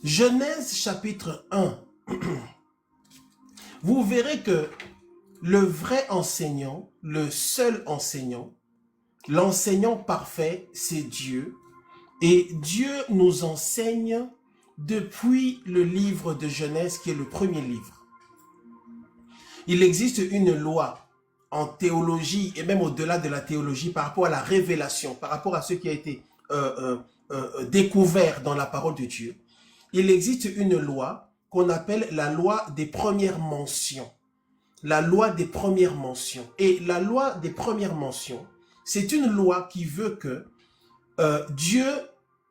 Genèse chapitre 1, vous verrez que le vrai enseignant, le seul enseignant, l'enseignant parfait, c'est Dieu. Et Dieu nous enseigne depuis le livre de Genèse, qui est le premier livre. Il existe une loi en théologie, et même au-delà de la théologie, par rapport à la révélation, par rapport à ce qui a été découvert dans la parole de Dieu. Il existe une loi qu'on appelle la loi des premières mentions. La loi des premières mentions. Et la loi des premières mentions, c'est une loi qui veut que Dieu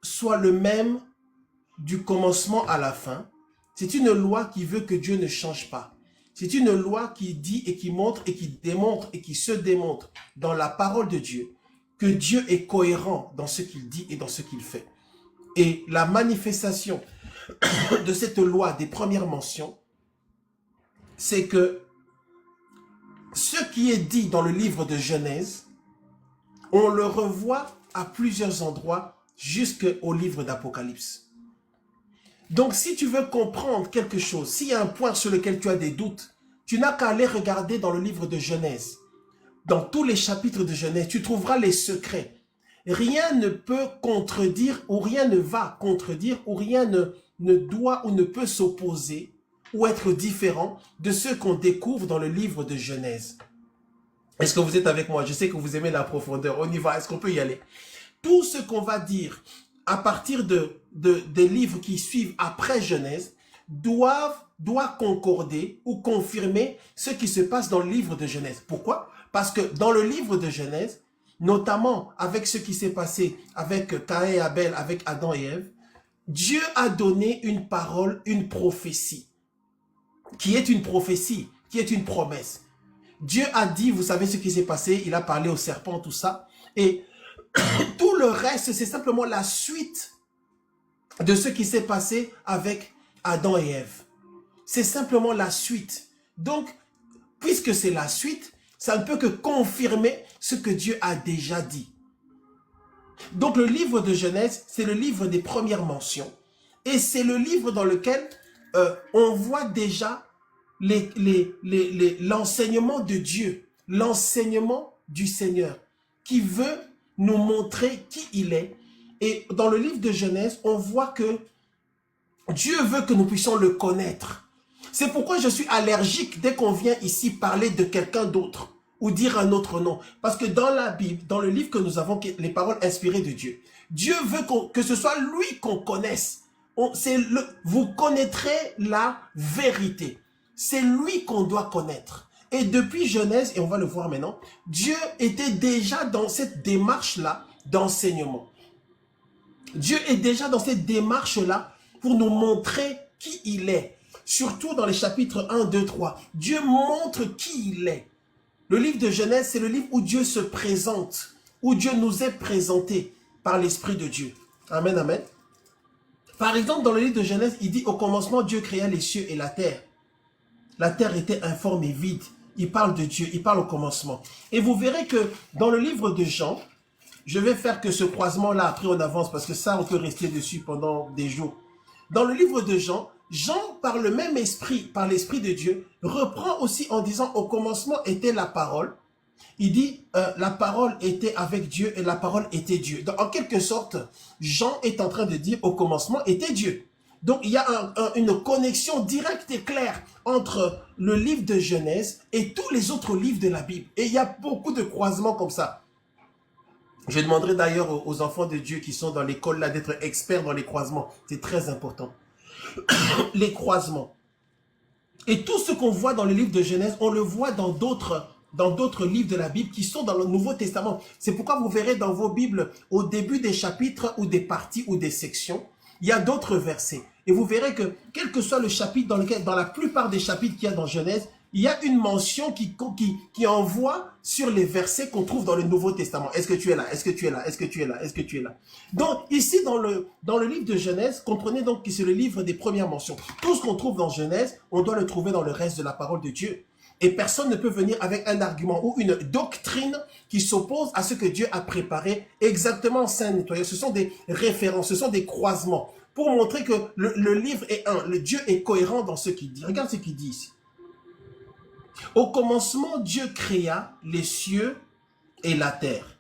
soit le même du commencement à la fin. C'est une loi qui veut que Dieu ne change pas. C'est une loi qui dit et qui montre et qui démontre et qui se démontre dans la parole de Dieu que Dieu est cohérent dans ce qu'il dit et dans ce qu'il fait. Et la manifestation de cette loi des premières mentions, c'est que ce qui est dit dans le livre de Genèse, on le revoit à plusieurs endroits jusqu'au livre d'Apocalypse. Donc, si tu veux comprendre quelque chose, s'il y a un point sur lequel tu as des doutes, tu n'as qu'à aller regarder dans le livre de Genèse. Dans tous les chapitres de Genèse, tu trouveras les secrets. Rien ne peut contredire, ou rien ne va contredire, ou rien ne doit ou ne peut s'opposer, ou être différent de ce qu'on découvre dans le livre de Genèse. Est-ce que vous êtes avec moi? Je sais que vous aimez la profondeur. On y va. Est-ce qu'on peut y aller? Tout ce qu'on va dire à partir des livres qui suivent après Genèse doit concorder ou confirmer ce qui se passe dans le livre de Genèse. Pourquoi? Parce que dans le livre de Genèse, notamment avec ce qui s'est passé avec Caïn et Abel, avec Adam et Ève, Dieu a donné une parole, une prophétie, qui est une prophétie, qui est une promesse. Dieu a dit, vous savez ce qui s'est passé, il a parlé au serpent, tout ça, et tout le reste, c'est simplement la suite de ce qui s'est passé avec Adam et Ève. C'est simplement la suite. Donc, puisque c'est la suite, ça ne peut que confirmer ce que Dieu a déjà dit. Donc, le livre de Genèse, c'est le livre des premières mentions. Et c'est le livre dans lequel on voit déjà l'enseignement de Dieu, l'enseignement du Seigneur, qui veut nous montrer qui il est. Et dans le livre de Genèse, on voit que Dieu veut que nous puissions le connaître. C'est pourquoi je suis allergique dès qu'on vient ici parler de quelqu'un d'autre ou dire un autre nom. Parce que dans la Bible, dans le livre que nous avons, les paroles inspirées de Dieu, Dieu veut que ce soit lui qu'on connaisse. Vous connaîtrez la vérité. C'est lui qu'on doit connaître. Et depuis Genèse, et on va le voir maintenant, Dieu était déjà dans cette démarche-là d'enseignement. Dieu est déjà dans cette démarche-là pour nous montrer qui il est. Surtout dans les chapitres 1, 2, 3. Dieu montre qui il est. Le livre de Genèse, c'est le livre où Dieu se présente, où Dieu nous est présenté par l'Esprit de Dieu. Amen, amen. Par exemple, dans le livre de Genèse, il dit « Au commencement, Dieu créa les cieux et la terre. La terre était informe et vide. » Il parle de Dieu, il parle au commencement. Et vous verrez que dans le livre de Jean, je vais faire que ce croisement-là, après on avance, parce que ça, on peut rester dessus pendant des jours. Dans le livre de Jean, Jean, par le même esprit, par l'Esprit de Dieu, reprend aussi en disant « Au commencement était la parole ». Il dit la parole était avec Dieu et la parole était Dieu. Donc, en quelque sorte, Jean est en train de dire « Au commencement était Dieu ». Donc, il y a une connexion directe et claire entre le livre de Genèse et tous les autres livres de la Bible. Et il y a beaucoup de croisements comme ça. Je demanderai d'ailleurs aux enfants de Dieu qui sont dans l'école là d'être experts dans les croisements. C'est très important. Les croisements. Et tout ce qu'on voit dans le livre de Genèse, on le voit dans d'autres livres de la Bible qui sont dans le Nouveau Testament. C'est pourquoi vous verrez dans vos Bibles, au début des chapitres ou des parties ou des sections, il y a d'autres versets. Et vous verrez que, quel que soit le chapitre dans la plupart des chapitres qu'il y a dans Genèse, il y a une mention qui envoie sur les versets qu'on trouve dans le Nouveau Testament. Est-ce que tu es là? Est-ce que tu es là? Est-ce que tu es là? Est-ce que tu es là? Donc, ici, dans le livre de Genèse, comprenez donc que c'est le livre des premières mentions. Tout ce qu'on trouve dans Genèse, on doit le trouver dans le reste de la parole de Dieu. Et personne ne peut venir avec un argument ou une doctrine qui s'oppose à ce que Dieu a préparé exactement en saint nettoyeur. Ce sont des références, ce sont des croisements. pour montrer que le livre est un. Le Dieu est cohérent dans ce qu'il dit. Regarde ce qu'il dit ici. Au commencement, Dieu créa les cieux et la terre.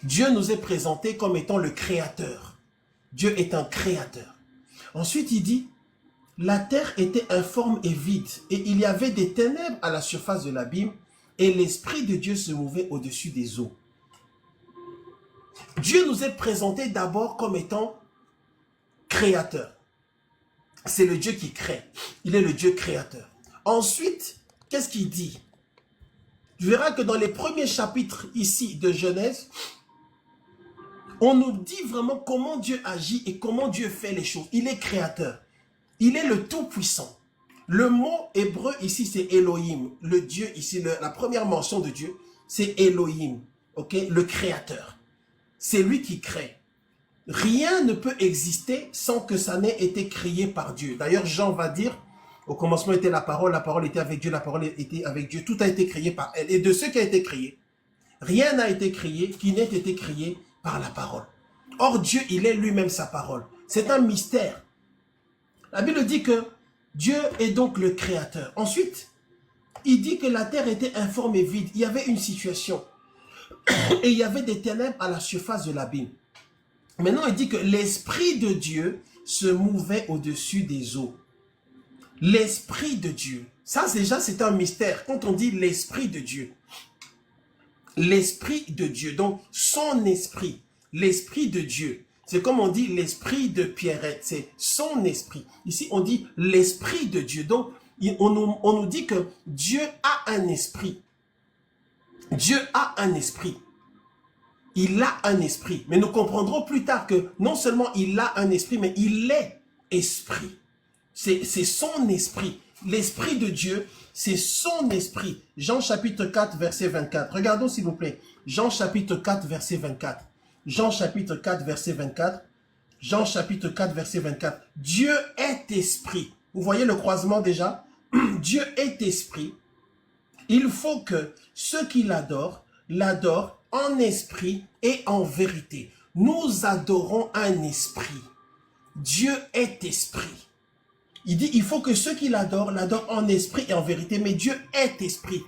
Dieu nous est présenté comme étant le créateur. Dieu est un créateur. Ensuite, il dit, la terre était informe et vide, et il y avait des ténèbres à la surface de l'abîme, et l'Esprit de Dieu se mouvait au-dessus des eaux. Dieu nous est présenté d'abord comme étant créateur. C'est le Dieu qui crée. Il est le Dieu créateur. Ensuite, qu'est-ce qu'il dit? Tu verras que dans les premiers chapitres ici de Genèse, on nous dit vraiment comment Dieu agit et comment Dieu fait les choses. Il est créateur. Il est le Tout-Puissant. Le mot hébreu ici, c'est Elohim. Le Dieu ici, la première mention de Dieu, c'est Elohim. Okay? Le créateur. C'est lui qui crée. Rien ne peut exister sans que ça n'ait été créé par Dieu. D'ailleurs, Jean va dire, au commencement était la parole était avec Dieu, la parole était avec Dieu. Tout a été créé par elle. Et de ce qui a été créé, rien n'a été créé qui n'ait été créé par la parole. Or, Dieu, il est lui-même sa parole. C'est un mystère. La Bible dit que Dieu est donc le créateur. Ensuite, il dit que la terre était informe et vide. Il y avait une situation. Et il y avait des ténèbres à la surface de l'abîme. Maintenant, il dit que l'Esprit de Dieu se mouvait au-dessus des eaux. L'Esprit de Dieu. Ça, déjà, c'est un mystère. Quand on dit l'Esprit de Dieu. L'Esprit de Dieu. Donc, son esprit. L'Esprit de Dieu. C'est comme on dit l'Esprit de Pierrette. C'est son esprit. Ici, on dit l'Esprit de Dieu. Donc, on nous dit que Dieu a un esprit. Dieu a un esprit. Il a un esprit. Mais nous comprendrons plus tard que non seulement il a un esprit, mais il est esprit. C'est son esprit. L'esprit de Dieu, c'est son esprit. Jean chapitre 4, verset 24. Regardons s'il vous plaît. Jean chapitre 4, verset 24. Jean chapitre 4, verset 24. Jean chapitre 4, verset 24. Dieu est esprit. Vous voyez le croisement déjà? Dieu est esprit. Il faut que ceux qui l'adorent, l'adorent en esprit et en vérité. Nous adorons un esprit. Dieu est esprit. Il dit, il faut que ceux qui l'adorent, l'adorent en esprit et en vérité. Mais Dieu est esprit.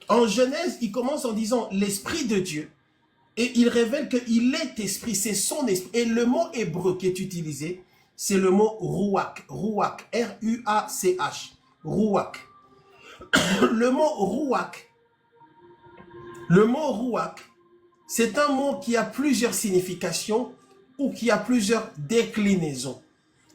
En Genèse, il commence en disant l'esprit de Dieu. Et il révèle qu'il est esprit, c'est son esprit. Et le mot hébreu qui est utilisé, c'est le mot ruach. Ruach, R-U-A-C-H. Ruach. Le mot ruach, c'est un mot qui a plusieurs significations ou qui a plusieurs déclinaisons.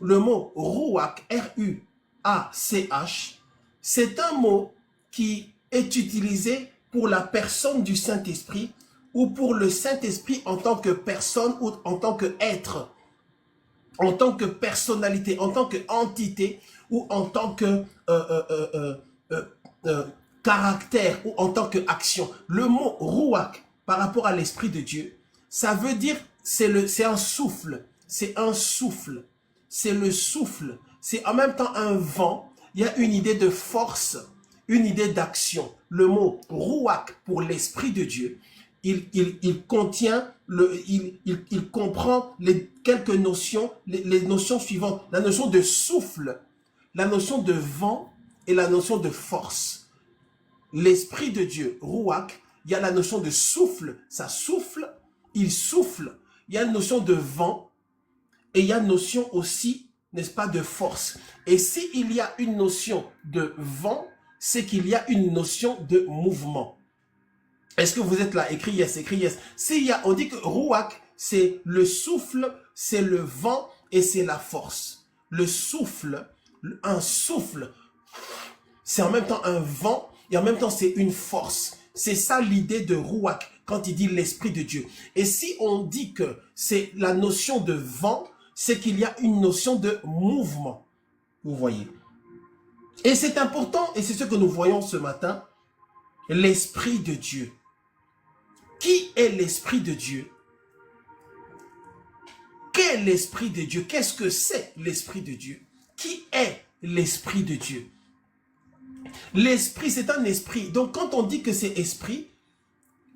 Le mot ruach, R-U-A-C-H, c'est un mot qui est utilisé pour la personne du Saint-Esprit ou pour le Saint-Esprit en tant que personne ou en tant qu'être, en tant que personnalité, en tant qu'entité ou en tant que caractère ou en tant qu'action. Le mot ruach par rapport à l'Esprit de Dieu, ça veut dire c'est un souffle, c'est un souffle, c'est le souffle, c'est en même temps un vent. Il y a une idée de force, une idée d'action. Le mot ruach pour l'Esprit de Dieu, il contient, il comprend quelques notions, les notions suivantes. La notion de souffle, la notion de vent et la notion de force. L'Esprit de Dieu, ruach, il y a la notion de souffle, ça souffle, il souffle. Il y a une notion de vent et il y a une notion aussi, n'est-ce pas, de force. Et s'il y a une notion de vent, c'est qu'il y a une notion de mouvement. Est-ce que vous êtes là? Écris yes, écris yes. On dit que ruach, c'est le souffle, c'est le vent et c'est la force. Le souffle, un souffle, c'est en même temps un vent et en même temps c'est une force. C'est ça l'idée de ruach quand il dit l'Esprit de Dieu. Et si on dit que c'est la notion de vent, c'est qu'il y a une notion de mouvement. Vous voyez. Et c'est important, et c'est ce que nous voyons ce matin, l'Esprit de Dieu. Qui est l'Esprit de Dieu? Qu'est l'Esprit de Dieu? Qu'est-ce que c'est l'Esprit de Dieu? Qui est l'Esprit de Dieu? L'Esprit, c'est un esprit. Donc, quand on dit que c'est esprit,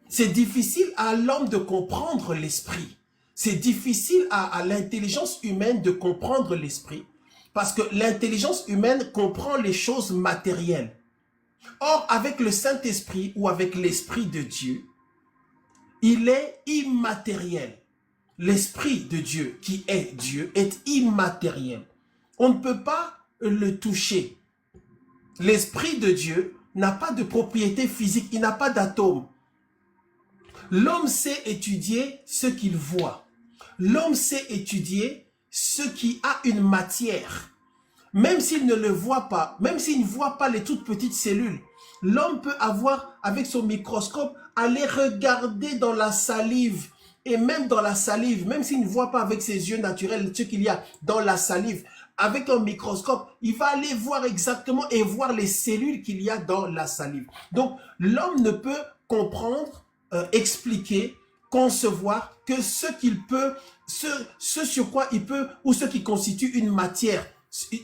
c'est difficile à l'homme de comprendre l'esprit. C'est difficile à l'intelligence humaine de comprendre l'esprit, parce que l'intelligence humaine comprend les choses matérielles. Or, avec le Saint-Esprit ou avec l'Esprit de Dieu, il est immatériel. L'Esprit de Dieu, qui est Dieu, est immatériel. On ne peut pas le toucher. L'Esprit de Dieu n'a pas de propriété physique, il n'a pas d'atome. L'homme sait étudier ce qu'il voit. L'homme sait étudier ce qui a une matière. Même s'il ne le voit pas, même s'il ne voit pas les toutes petites cellules, l'homme peut avoir, avec son microscope, aller regarder dans la salive. Et même dans la salive, même s'il ne voit pas avec ses yeux naturels ce qu'il y a dans la salive, avec un microscope, il va aller voir exactement et voir les cellules qu'il y a dans la salive. Donc, l'homme ne peut comprendre, expliquer, concevoir que ce qu'il peut, ce sur quoi il peut, ou ce qui constitue une matière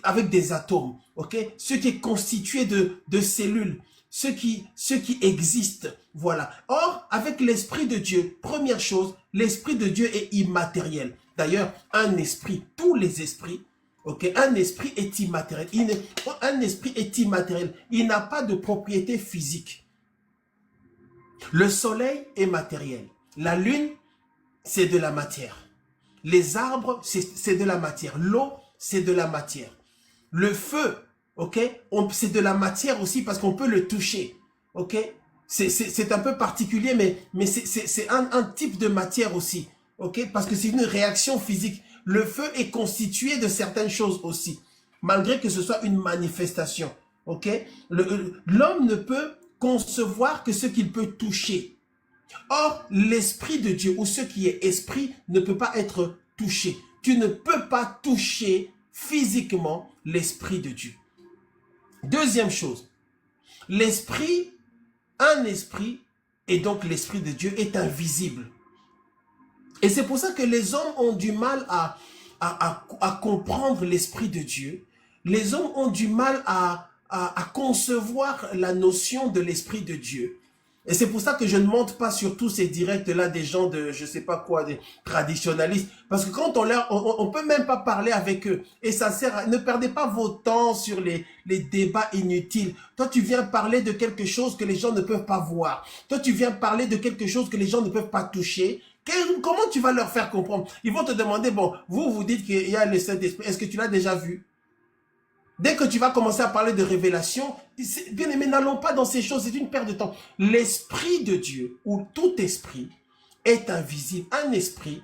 avec des atomes, ok? Ce qui est constitué de cellules, ce qui existe, voilà. Or, avec l'Esprit de Dieu, première chose, l'Esprit de Dieu est immatériel. D'ailleurs, un esprit, tous les esprits, ok, un esprit est immatériel. Un esprit est immatériel. Il n'a pas de propriété physique. Le soleil est matériel. La lune, c'est de la matière. Les arbres, c'est de la matière. L'eau, c'est de la matière. Le feu, ok, c'est de la matière aussi parce qu'on peut le toucher. Ok, c'est un peu particulier, mais c'est un type de matière aussi. Ok, parce que c'est une réaction physique. Le feu est constitué de certaines choses aussi, malgré que ce soit une manifestation. Ok, l'homme ne peut concevoir que ce qu'il peut toucher. Or, l'Esprit de Dieu, ou ce qui est esprit, ne peut pas être touché. Tu ne peux pas toucher physiquement l'Esprit de Dieu. Deuxième chose, l'Esprit, un esprit, et donc l'Esprit de Dieu est invisible. Et c'est pour ça que les hommes ont du mal à comprendre l'Esprit de Dieu. Les hommes ont du mal à concevoir la notion de l'Esprit de Dieu. Et c'est pour ça que je ne monte pas sur tous ces directs-là des gens de, je sais pas quoi, des traditionalistes. Parce que quand on peut même pas parler avec eux. Et ça sert à, ne perdez pas vos temps sur les débats inutiles. Toi, tu viens parler de quelque chose que les gens ne peuvent pas voir. Toi, tu viens parler de quelque chose que les gens ne peuvent pas toucher. Comment tu vas leur faire comprendre? Ils vont te demander, bon, vous dites qu'il y a le Saint-Esprit. Est-ce que tu l'as déjà vu? Dès que tu vas commencer à parler de révélation, bien aimé, n'allons pas dans ces choses, c'est une perte de temps. L'Esprit de Dieu, ou tout esprit, est invisible. Un esprit,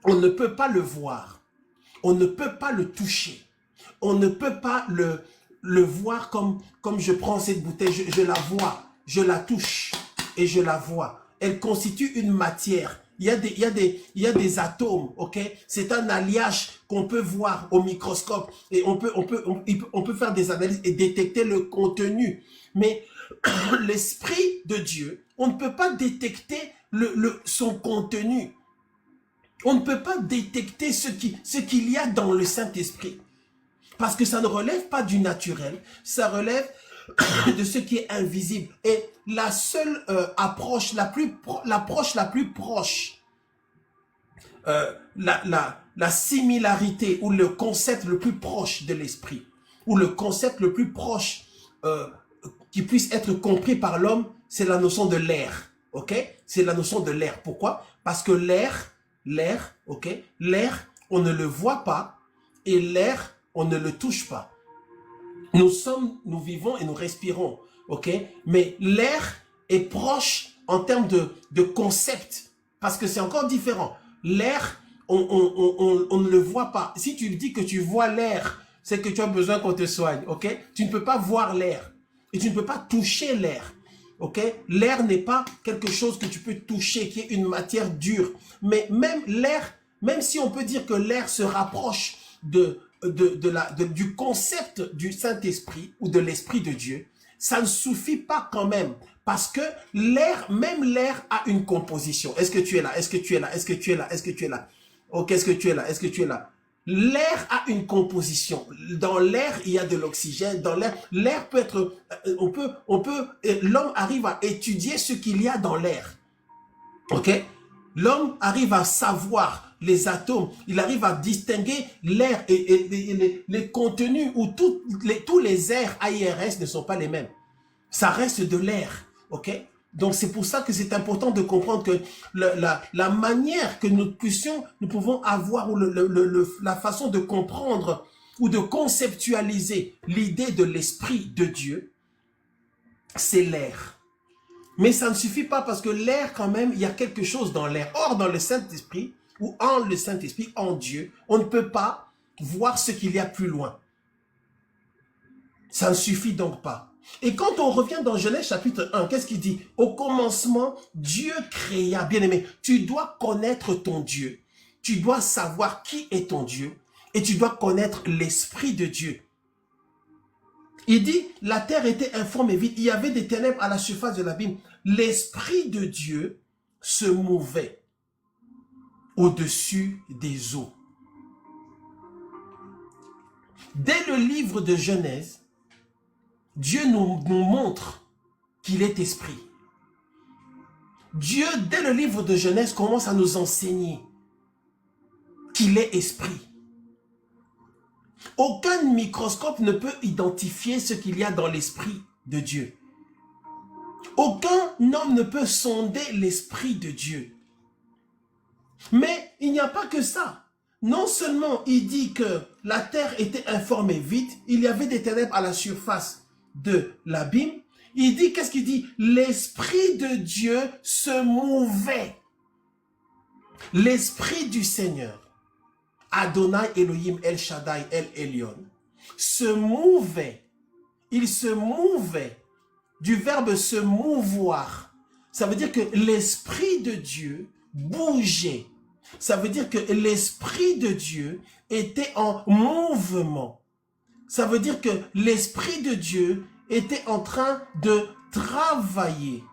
on ne peut pas le voir, on ne peut pas le toucher, on ne peut pas le voir comme je prends cette bouteille, je la vois, je la touche et je la vois. Elle constitue une matière. Il y a des atomes, ok? C'est un alliage qu'on peut voir au microscope et on peut faire des analyses et détecter le contenu. Mais l'Esprit de Dieu, on ne peut pas détecter son contenu. On ne peut pas détecter ce qu'il y a dans le Saint-Esprit. Parce que ça ne relève pas du naturel, ça relève de ce qui est invisible. Et la seule approche, l'approche la plus proche, la similarité ou le concept le plus proche de l'esprit, ou le concept le plus proche qui puisse être compris par l'homme, c'est la notion de l'air. Ok? C'est la notion de l'air. Pourquoi? Parce que l'air, ok? L'air, on ne le voit pas, et l'air, on ne le touche pas. Nous vivons et nous respirons, ok? Mais l'air est proche en termes de concept, parce que c'est encore différent. L'air, on ne le voit pas. Si tu dis que tu vois l'air, c'est que tu as besoin qu'on te soigne, ok? Tu ne peux pas voir l'air, et tu ne peux pas toucher l'air, ok? L'air n'est pas quelque chose que tu peux toucher, qui est une matière dure. Mais même l'air, même si on peut dire que l'air se rapproche du concept du Saint-Esprit ou de l'Esprit de Dieu, ça ne suffit pas quand même. Parce que l'air, même l'air a une composition. Est-ce que tu es là? Est-ce que tu es là? Est-ce que tu es là? Est-ce que tu es là? Ok, est-ce que tu es là? Est-ce que tu es là? L'air a une composition. Dans l'air, il y a de l'oxygène. Dans l'air peut être, l'homme arrive à étudier ce qu'il y a dans l'air. Ok? L'homme arrive à savoir les atomes, il arrive à distinguer l'air et les contenus où tous les airs AIRS ne sont pas les mêmes. Ça reste de l'air, ok? Donc c'est pour ça que c'est important de comprendre que la manière que nous pouvons avoir, ou la façon de comprendre ou de conceptualiser l'idée de l'Esprit de Dieu, c'est l'air. Mais ça ne suffit pas, parce que l'air, quand même, il y a quelque chose dans l'air. Or, dans le Saint-Esprit, ou en le Saint-Esprit, en Dieu, on ne peut pas voir ce qu'il y a plus loin. Ça ne suffit donc pas. Et quand on revient dans Genèse chapitre 1, qu'est-ce qu'il dit? Au commencement, Dieu créa. Bien-aimé, tu dois connaître ton Dieu. Tu dois savoir qui est ton Dieu. Et tu dois connaître l'Esprit de Dieu. Il dit, la terre était informe et vide. Il y avait des ténèbres à la surface de l'abîme. L'Esprit de Dieu se mouvait au-dessus des eaux. Dès le livre de Genèse, Dieu nous montre qu'il est esprit. Dieu, dès le livre de Genèse, commence à nous enseigner qu'il est esprit. Aucun microscope ne peut identifier ce qu'il y a dans l'esprit de Dieu. Aucun homme ne peut sonder l'esprit de Dieu. Mais il n'y a pas que ça. Non seulement il dit que la terre était informe et vide, il y avait des ténèbres à la surface de l'abîme. Il dit, qu'est-ce qu'il dit? L'Esprit de Dieu se mouvait. L'Esprit du Seigneur, Adonai Elohim El Shaddai El Elyon, se mouvait. Il se mouvait du verbe se mouvoir. Ça veut dire que l'Esprit de Dieu bougeait. Ça veut dire que l'Esprit de Dieu était en mouvement. Ça veut dire que l'Esprit de Dieu était en train de travailler.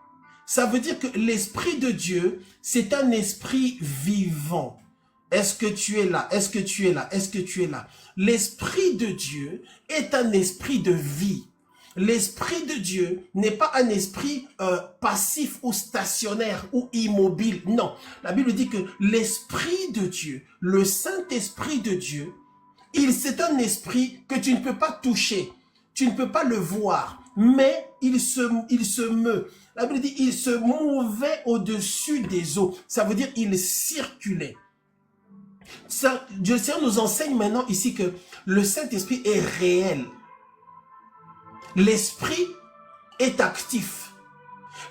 Ça veut dire que l'Esprit de Dieu, c'est un esprit vivant. Est-ce que tu es là? Est-ce que tu es là? Est-ce que tu es là? L'Esprit de Dieu est un esprit de vie. L'Esprit de Dieu n'est pas un esprit passif ou stationnaire ou immobile. Non, la Bible dit que l'Esprit de Dieu, le Saint-Esprit de Dieu, c'est un esprit que tu ne peux pas toucher, tu ne peux pas le voir, mais il se meut. La Bible dit il se mouvait au-dessus des eaux. Ça veut dire il circulait. Dieu Seigneur nous enseigne maintenant ici que le Saint-Esprit est réel. L'Esprit est actif.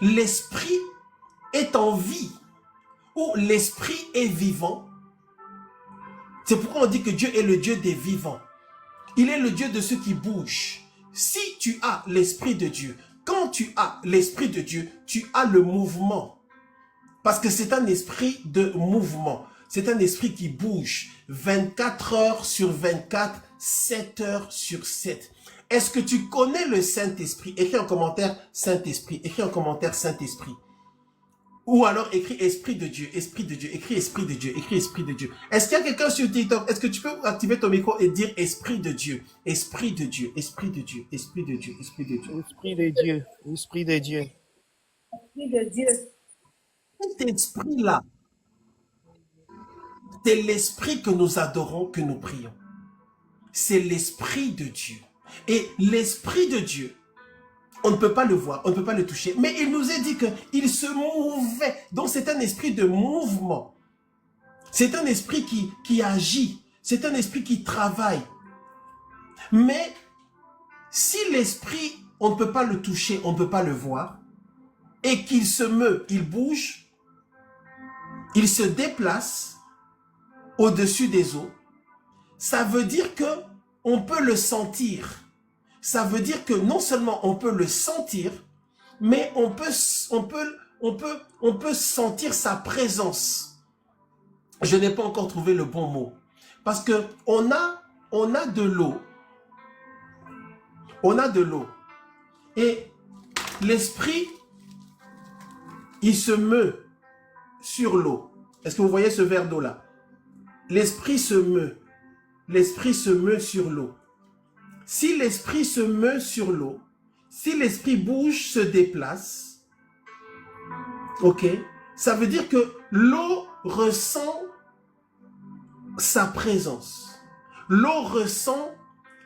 L'Esprit est en vie. Ou l'Esprit est vivant. C'est pourquoi on dit que Dieu est le Dieu des vivants. Il est le Dieu de ceux qui bougent. Si tu as l'Esprit de Dieu, quand tu as l'Esprit de Dieu, tu as le mouvement. Parce que c'est un esprit de mouvement. C'est un esprit qui bouge 24 heures sur 24, 7 heures sur 7. Est-ce que tu connais le Saint-Esprit? Écris en commentaire Saint-Esprit. Écris en commentaire Saint-Esprit. Ou alors écris Esprit de Dieu, Esprit de Dieu, écris Esprit de Dieu, écris Esprit de Dieu. Est-ce qu'il y a quelqu'un sur TikTok? Est-ce que tu peux activer ton micro et dire Esprit de Dieu, Esprit de Dieu, Esprit de Dieu, Esprit de Dieu, Esprit de Dieu. Esprit de Dieu, Esprit de Dieu. Esprit de Dieu. Cet esprit-là, c'est l'esprit que nous adorons, que nous prions. C'est l'Esprit de Dieu. Et l'Esprit de Dieu, on ne peut pas le voir, on ne peut pas le toucher. Mais il nous est dit qu'il se mouvait. Donc c'est un esprit de mouvement. C'est un esprit qui agit. C'est un esprit qui travaille. Mais si l'esprit, on ne peut pas le toucher, on ne peut pas le voir, et qu'il se meut, il bouge, il se déplace au-dessus des eaux, ça veut dire que on peut le sentir. Ça veut dire que non seulement on peut le sentir, mais on peut sentir sa présence. Je n'ai pas encore trouvé le bon mot. Parce que on a de l'eau. On a de l'eau. Et l'esprit, il se meut sur l'eau. Est-ce que vous voyez ce verre d'eau là? L'esprit se meut. L'esprit se meut sur l'eau. Si l'esprit se meut sur l'eau, si l'esprit bouge, se déplace, ok, ça veut dire que l'eau ressent sa présence. L'eau ressent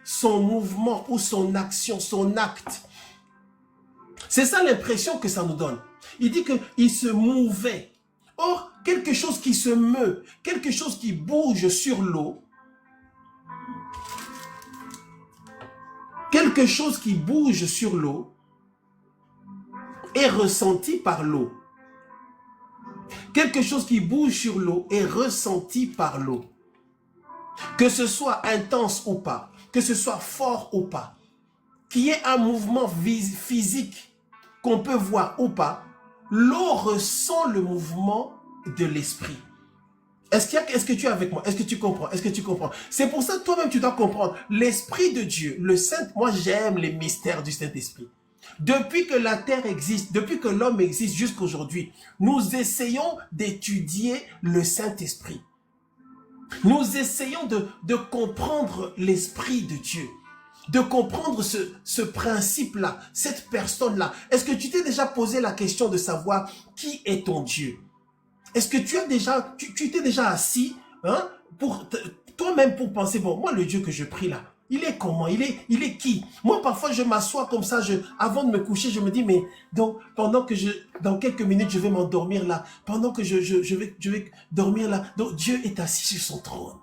son mouvement ou son action, son acte. C'est ça l'impression que ça nous donne. Il dit qu'il se mouvait. Or, quelque chose qui se meut, quelque chose qui bouge sur l'eau, quelque chose qui bouge sur l'eau est ressenti par l'eau. Quelque chose qui bouge sur l'eau est ressenti par l'eau. Que ce soit intense ou pas, que ce soit fort ou pas, qu'il y ait un mouvement physique qu'on peut voir ou pas, l'eau ressent le mouvement de l'esprit. Est-ce que tu es avec moi? Est-ce que tu comprends? Est-ce que tu comprends? C'est pour ça que toi-même tu dois comprendre. L'Esprit de Dieu, le Saint, moi j'aime les mystères du Saint-Esprit. Depuis que la terre existe, depuis que l'homme existe jusqu'à aujourd'hui, nous essayons d'étudier le Saint-Esprit. Nous essayons de comprendre l'Esprit de Dieu, de comprendre ce principe-là, cette personne-là. Est-ce que tu t'es déjà posé la question de savoir qui est ton Dieu? Est-ce que tu t'es déjà assis hein, pour toi-même pour penser, bon, moi le Dieu que je prie là, il est comment? Il est qui? Moi parfois je m'assois comme ça, avant de me coucher, je me dis, mais donc pendant que dans quelques minutes je vais m'endormir là, pendant que je vais dormir là, donc Dieu est assis sur son trône.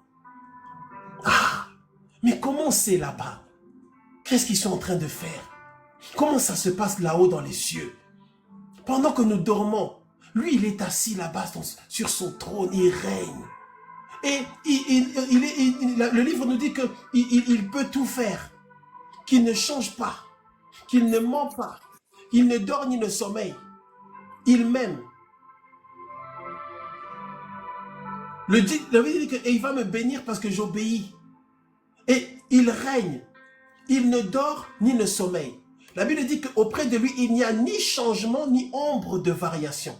Ah, mais comment c'est là-bas? Qu'est-ce qu'ils sont en train de faire? Comment ça se passe là-haut dans les cieux? Pendant que nous dormons, lui, il est assis là-bas sur son trône, il règne. Et le livre nous dit qu'il peut tout faire, qu'il ne change pas, qu'il ne ment pas, il ne dort ni ne sommeille, il m'aime. Le livre dit qu'il va me bénir parce que j'obéis. Et il règne, il ne dort ni ne sommeille. La Bible dit qu'auprès de lui, il n'y a ni changement ni ombre de variation.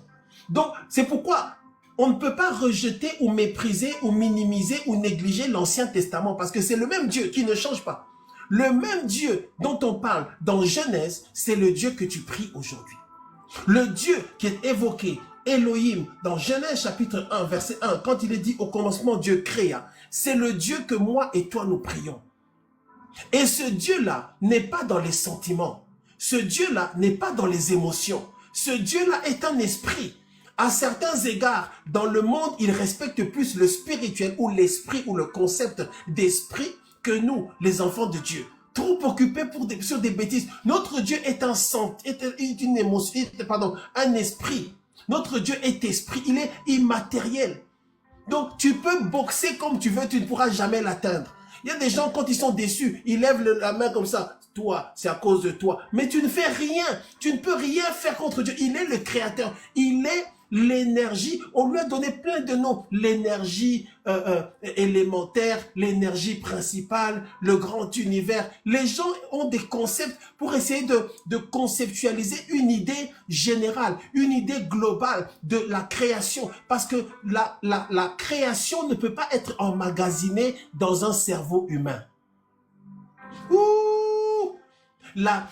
Donc, c'est pourquoi on ne peut pas rejeter ou mépriser ou minimiser ou négliger l'Ancien Testament parce que c'est le même Dieu qui ne change pas. Le même Dieu dont on parle dans Genèse, c'est le Dieu que tu pries aujourd'hui. Le Dieu qui est évoqué, Elohim, dans Genèse chapitre 1, verset 1, quand il est dit au commencement Dieu créa, c'est le Dieu que moi et toi nous prions. Et ce Dieu-là n'est pas dans les sentiments. Ce Dieu-là n'est pas dans les émotions. Ce Dieu-là est un esprit. À certains égards, dans le monde, il respecte plus le spirituel ou l'esprit ou le concept d'esprit que nous, les enfants de Dieu. Trop occupés sur des bêtises. Notre Dieu est une émotion, un esprit. Notre Dieu est esprit, il est immatériel. Donc, tu peux boxer comme tu veux, tu ne pourras jamais l'atteindre. Il y a des gens, quand ils sont déçus, ils lèvent la main comme ça. Toi, c'est à cause de toi. Mais tu ne fais rien. Tu ne peux rien faire contre Dieu. Il est le créateur. Il est l'énergie. On lui a donné plein de noms. L'énergie élémentaire, l'énergie principale, le grand univers. Les gens ont des concepts pour essayer de conceptualiser une idée générale, une idée globale de la création. Parce que la création ne peut pas être emmagasinée dans un cerveau humain.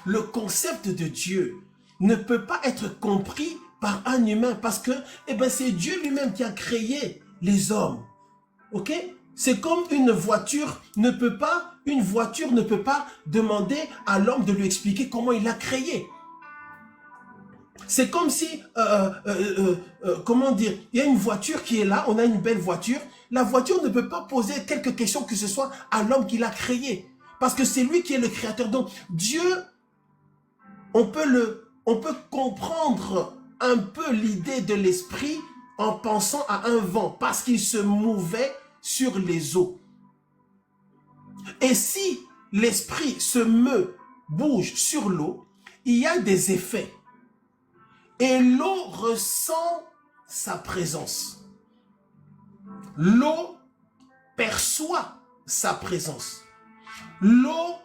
Le concept de Dieu ne peut pas être compris par un humain parce que c'est Dieu lui-même qui a créé les hommes. Ok? C'est comme une voiture ne peut pas demander à l'homme de lui expliquer comment il l'a créé. C'est comme si, comment dire, il y a une voiture qui est là, on a une belle voiture. La voiture ne peut pas poser quelques questions que ce soit à l'homme qui l'a créé. Parce que c'est lui qui est le créateur. Donc, Dieu, on peut comprendre un peu l'idée de l'esprit en pensant à un vent, parce qu'il se mouvait sur les eaux. Et si l'esprit se meut, bouge sur l'eau, il y a des effets. Et l'eau ressent sa présence. L'eau perçoit sa présence. L'eau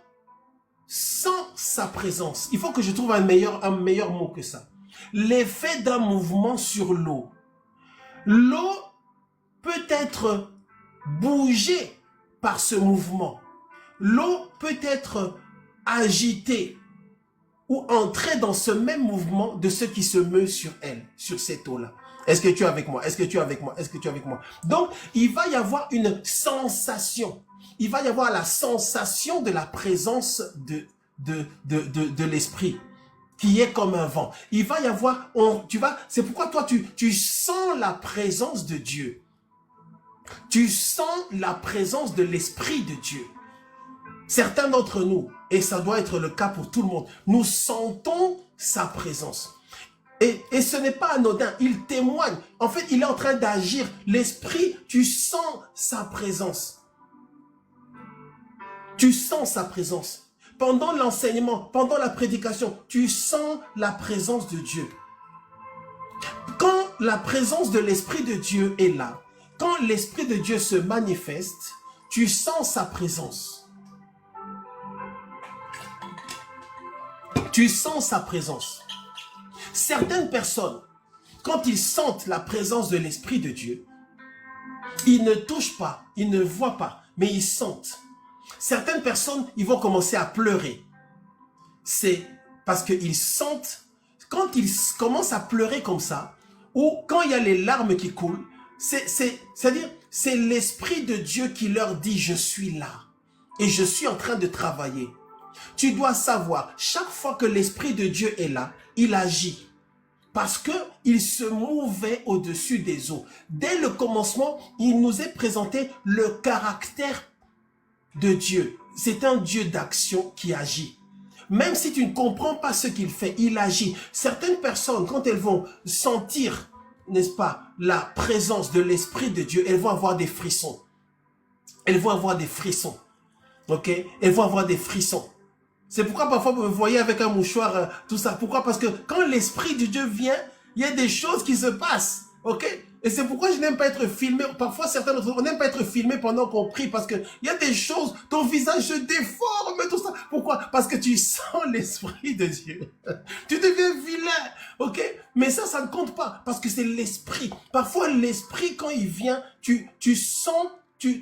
sent sa présence. Il faut que je trouve un meilleur mot que ça. L'effet d'un mouvement sur l'eau. L'eau peut être bougée par ce mouvement. L'eau peut être agitée ou entrer dans ce même mouvement de ce qui se meut sur elle, sur cette eau-là. Est-ce que tu es avec moi? Est-ce que tu es avec moi? Est-ce que tu es avec moi? Donc, il va y avoir une sensation. Il va y avoir la sensation de la présence de l'esprit qui est comme un vent. Il va y avoir, c'est pourquoi toi, tu sens la présence de Dieu. Tu sens la présence de l'Esprit de Dieu. Certains d'entre nous, et ça doit être le cas pour tout le monde, nous sentons sa présence. Et ce n'est pas anodin, il témoigne. En fait, il est en train d'agir. L'Esprit, tu sens sa présence. Tu sens sa présence. Pendant l'enseignement, pendant la prédication, tu sens la présence de Dieu. Quand la présence de l'Esprit de Dieu est là, quand l'Esprit de Dieu se manifeste, tu sens sa présence. Tu sens sa présence. Certaines personnes, quand ils sentent la présence de l'Esprit de Dieu, ils ne touchent pas, ils ne voient pas, mais ils sentent. Certaines personnes, ils vont commencer à pleurer. C'est parce qu'ils sentent, quand ils commencent à pleurer comme ça, ou quand il y a les larmes qui coulent, c'est-à-dire, c'est l'Esprit de Dieu qui leur dit, je suis là et je suis en train de travailler. Tu dois savoir, chaque fois que l'Esprit de Dieu est là, il agit. Parce qu'il se mouvait au-dessus des eaux. Dès le commencement, il nous est présenté le caractère de Dieu. C'est un Dieu d'action qui agit. Même si tu ne comprends pas ce qu'il fait, il agit. Certaines personnes, quand elles vont sentir, n'est-ce pas, la présence de l'Esprit de Dieu, elles vont avoir des frissons. Elles vont avoir des frissons. Ok? Elles vont avoir des frissons. C'est pourquoi parfois vous me voyez avec un mouchoir, tout ça. Pourquoi? Parce que quand l'Esprit de Dieu vient, il y a des choses qui se passent. Ok? Et c'est pourquoi je n'aime pas être filmé. Parfois, certains d'entre nous, on n'aime pas être filmé pendant qu'on prie parce qu'il y a des choses, ton visage se déforme, tout ça. Pourquoi? Parce que tu sens l'Esprit de Dieu. Tu deviens vilain. Ok? Mais ça ne compte pas parce que c'est l'Esprit. Parfois, l'Esprit, quand il vient, tu sens,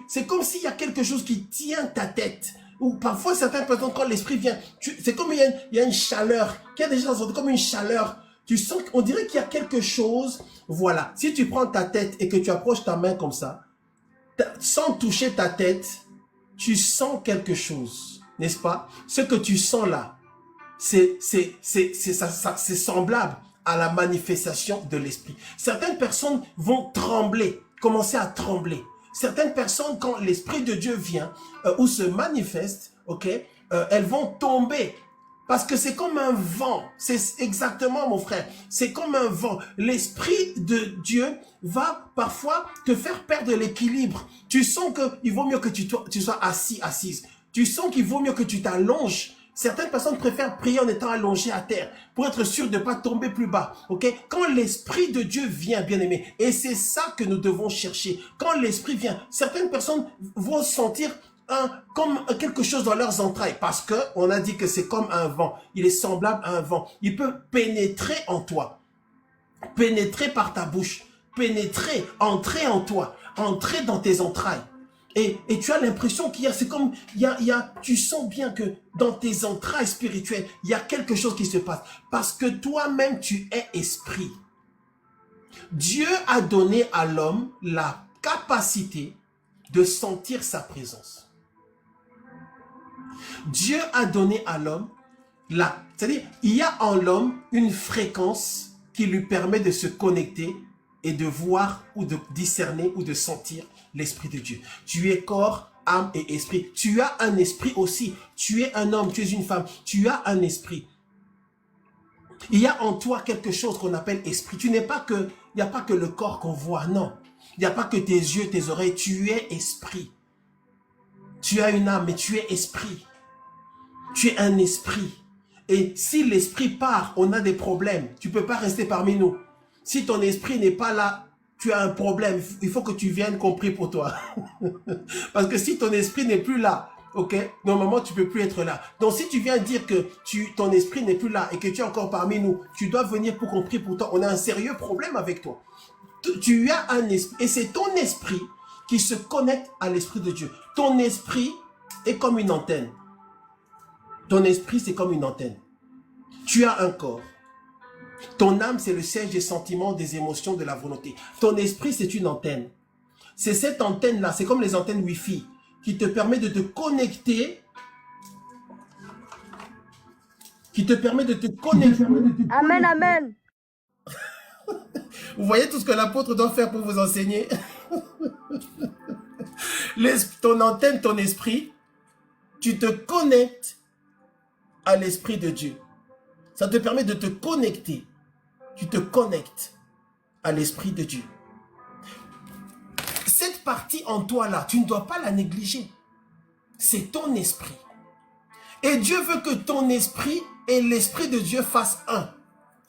c'est comme s'il y a quelque chose qui tient ta tête. Ou parfois, certaines personnes, quand l'Esprit vient, c'est comme il y a une chaleur. Il y a des gens qui sont comme une chaleur. Tu sens, on dirait qu'il y a quelque chose. Voilà. Si tu prends ta tête et que tu approches ta main comme ça, sans toucher ta tête, tu sens quelque chose. N'est-ce pas? Ce que tu sens là, c'est semblable à la manifestation de l'Esprit. Certaines personnes vont trembler, commencer à trembler. Certaines personnes, quand l'Esprit de Dieu vient ou se manifeste, ok, elles vont tomber. Parce que c'est comme un vent. C'est exactement, mon frère. C'est comme un vent. L'Esprit de Dieu va parfois te faire perdre l'équilibre. Tu sens qu'il vaut mieux que tu sois assis, assise. Tu sens qu'il vaut mieux que tu t'allonges. Certaines personnes préfèrent prier en étant allongées à terre pour être sûr de ne pas tomber plus bas. Ok? Quand l'Esprit de Dieu vient, bien aimé, et c'est ça que nous devons chercher. Quand l'Esprit vient, certaines personnes vont sentir comme quelque chose dans leurs entrailles parce que on a dit que c'est comme un vent. Il est semblable à un vent. Il peut pénétrer en toi, pénétrer par ta bouche, pénétrer, entrer en toi, entrer dans tes entrailles. Et tu as l'impression qu'il y a, c'est comme, tu sens bien que dans tes entrailles spirituelles, il y a quelque chose qui se passe. Parce que toi-même, tu es esprit. Dieu a donné à l'homme la capacité de sentir sa présence. Dieu a donné à l'homme c'est-à-dire, il y a en l'homme une fréquence qui lui permet de se connecter et de voir ou de discerner ou de sentir l'Esprit de Dieu. Tu es corps, âme et esprit. Tu as un esprit aussi. Tu es un homme, tu es une femme. Tu as un esprit. Il y a en toi quelque chose qu'on appelle esprit. Il n'y a pas que le corps qu'on voit, non. Il n'y a pas que tes yeux, tes oreilles. Tu es esprit. Tu as une âme, mais tu es esprit. Tu es un esprit. Et si l'esprit part, on a des problèmes. Tu ne peux pas rester parmi nous. Si ton esprit n'est pas là, tu as un problème. Il faut que tu viennes qu'on prie pour toi. Parce que si ton esprit n'est plus là, ok, normalement tu ne peux plus être là. Donc si tu viens dire que ton esprit n'est plus là et que tu es encore parmi nous, tu dois venir pour qu'on prie pour toi. On a un sérieux problème avec toi. Tu as un esprit et c'est ton esprit qui se connecte à l'Esprit de Dieu. Ton esprit est comme une antenne. Ton esprit, c'est comme une antenne. Tu as un corps. Ton âme, c'est le siège des sentiments, des émotions, de la volonté. Ton esprit, c'est une antenne. C'est cette antenne-là, c'est comme les antennes Wi-Fi, qui te permet de te connecter, Amen, amen. Vous voyez tout ce que l'apôtre doit faire pour vous enseigner? Ton antenne, ton esprit, tu te connectes à l'Esprit de Dieu. Ça te permet de te connecter. Tu te connectes à l'Esprit de Dieu. Cette partie en toi là, tu ne dois pas la négliger. C'est ton esprit. Et Dieu veut que ton esprit et l'Esprit de Dieu fassent un.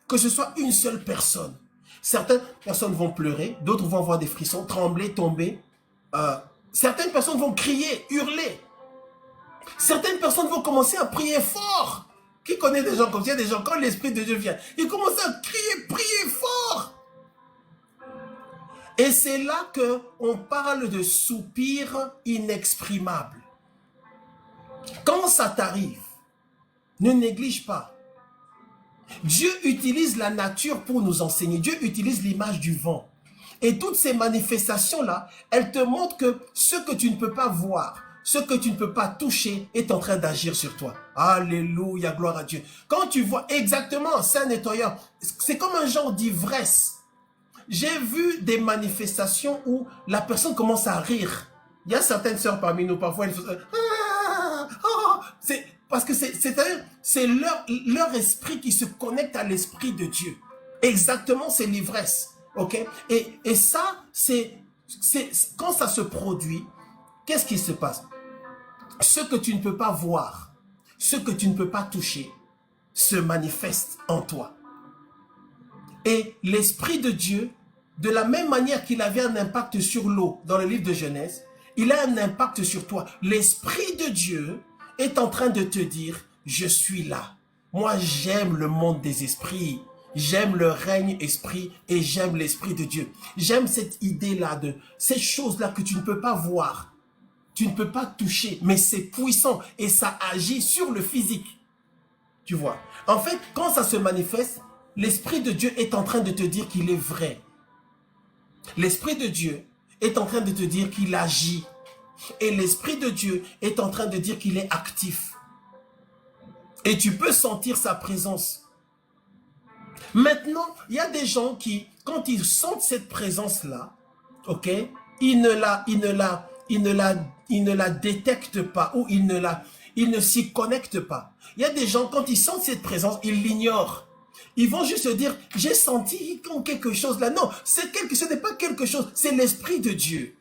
Que ce soit une seule personne. Certaines personnes vont pleurer, d'autres vont avoir des frissons, trembler, tomber. Certaines personnes vont crier, hurler. Certaines personnes vont commencer à prier fort. Qui connaît des gens comme ça? Il y a des gens, quand l'Esprit de Dieu vient, ils commencent à crier, prier fort. Et c'est là qu'on parle de soupir inexprimable. Quand ça t'arrive, ne néglige pas. Dieu utilise la nature pour nous enseigner. Dieu utilise l'image du vent. Et toutes ces manifestations-là, elles te montrent que ce que tu ne peux pas voir, ce que tu ne peux pas toucher est en train d'agir sur toi. Alléluia, gloire à Dieu. Quand tu vois exactement, c'est un nettoyeur, c'est comme un genre d'ivresse. J'ai vu des manifestations où la personne commence à rire. Il y a certaines sœurs parmi nous, parfois elles font c'est parce que c'est leur esprit qui se connecte à l'Esprit de Dieu. Exactement, c'est l'ivresse. Ok? Et ça, quand ça se produit, qu'est-ce qui se passe? Ce que tu ne peux pas voir, ce que tu ne peux pas toucher, se manifeste en toi. Et l'Esprit de Dieu, de la même manière qu'il avait un impact sur l'eau dans le livre de Genèse, il a un impact sur toi. L'Esprit de Dieu est en train de te dire, je suis là. Moi, j'aime le monde des esprits. J'aime le règne esprit et j'aime l'Esprit de Dieu. J'aime cette idée-là, de ces choses-là que tu ne peux pas voir. Tu ne peux pas toucher, mais c'est puissant et ça agit sur le physique. Tu vois. En fait, quand ça se manifeste, l'Esprit de Dieu est en train de te dire qu'il est vrai. L'Esprit de Dieu est en train de te dire qu'il agit. Et l'Esprit de Dieu est en train de dire qu'il est actif. Et tu peux sentir sa présence. Maintenant, il y a des gens qui, quand ils sentent cette présence-là, ok, ils ne la détectent pas ou ils ne s'y connectent pas. Il y a des gens, quand ils sentent cette présence, ils l'ignorent. Ils vont juste se dire, j'ai senti quelque chose là. Non, ce n'est pas quelque chose, c'est l'Esprit de Dieu.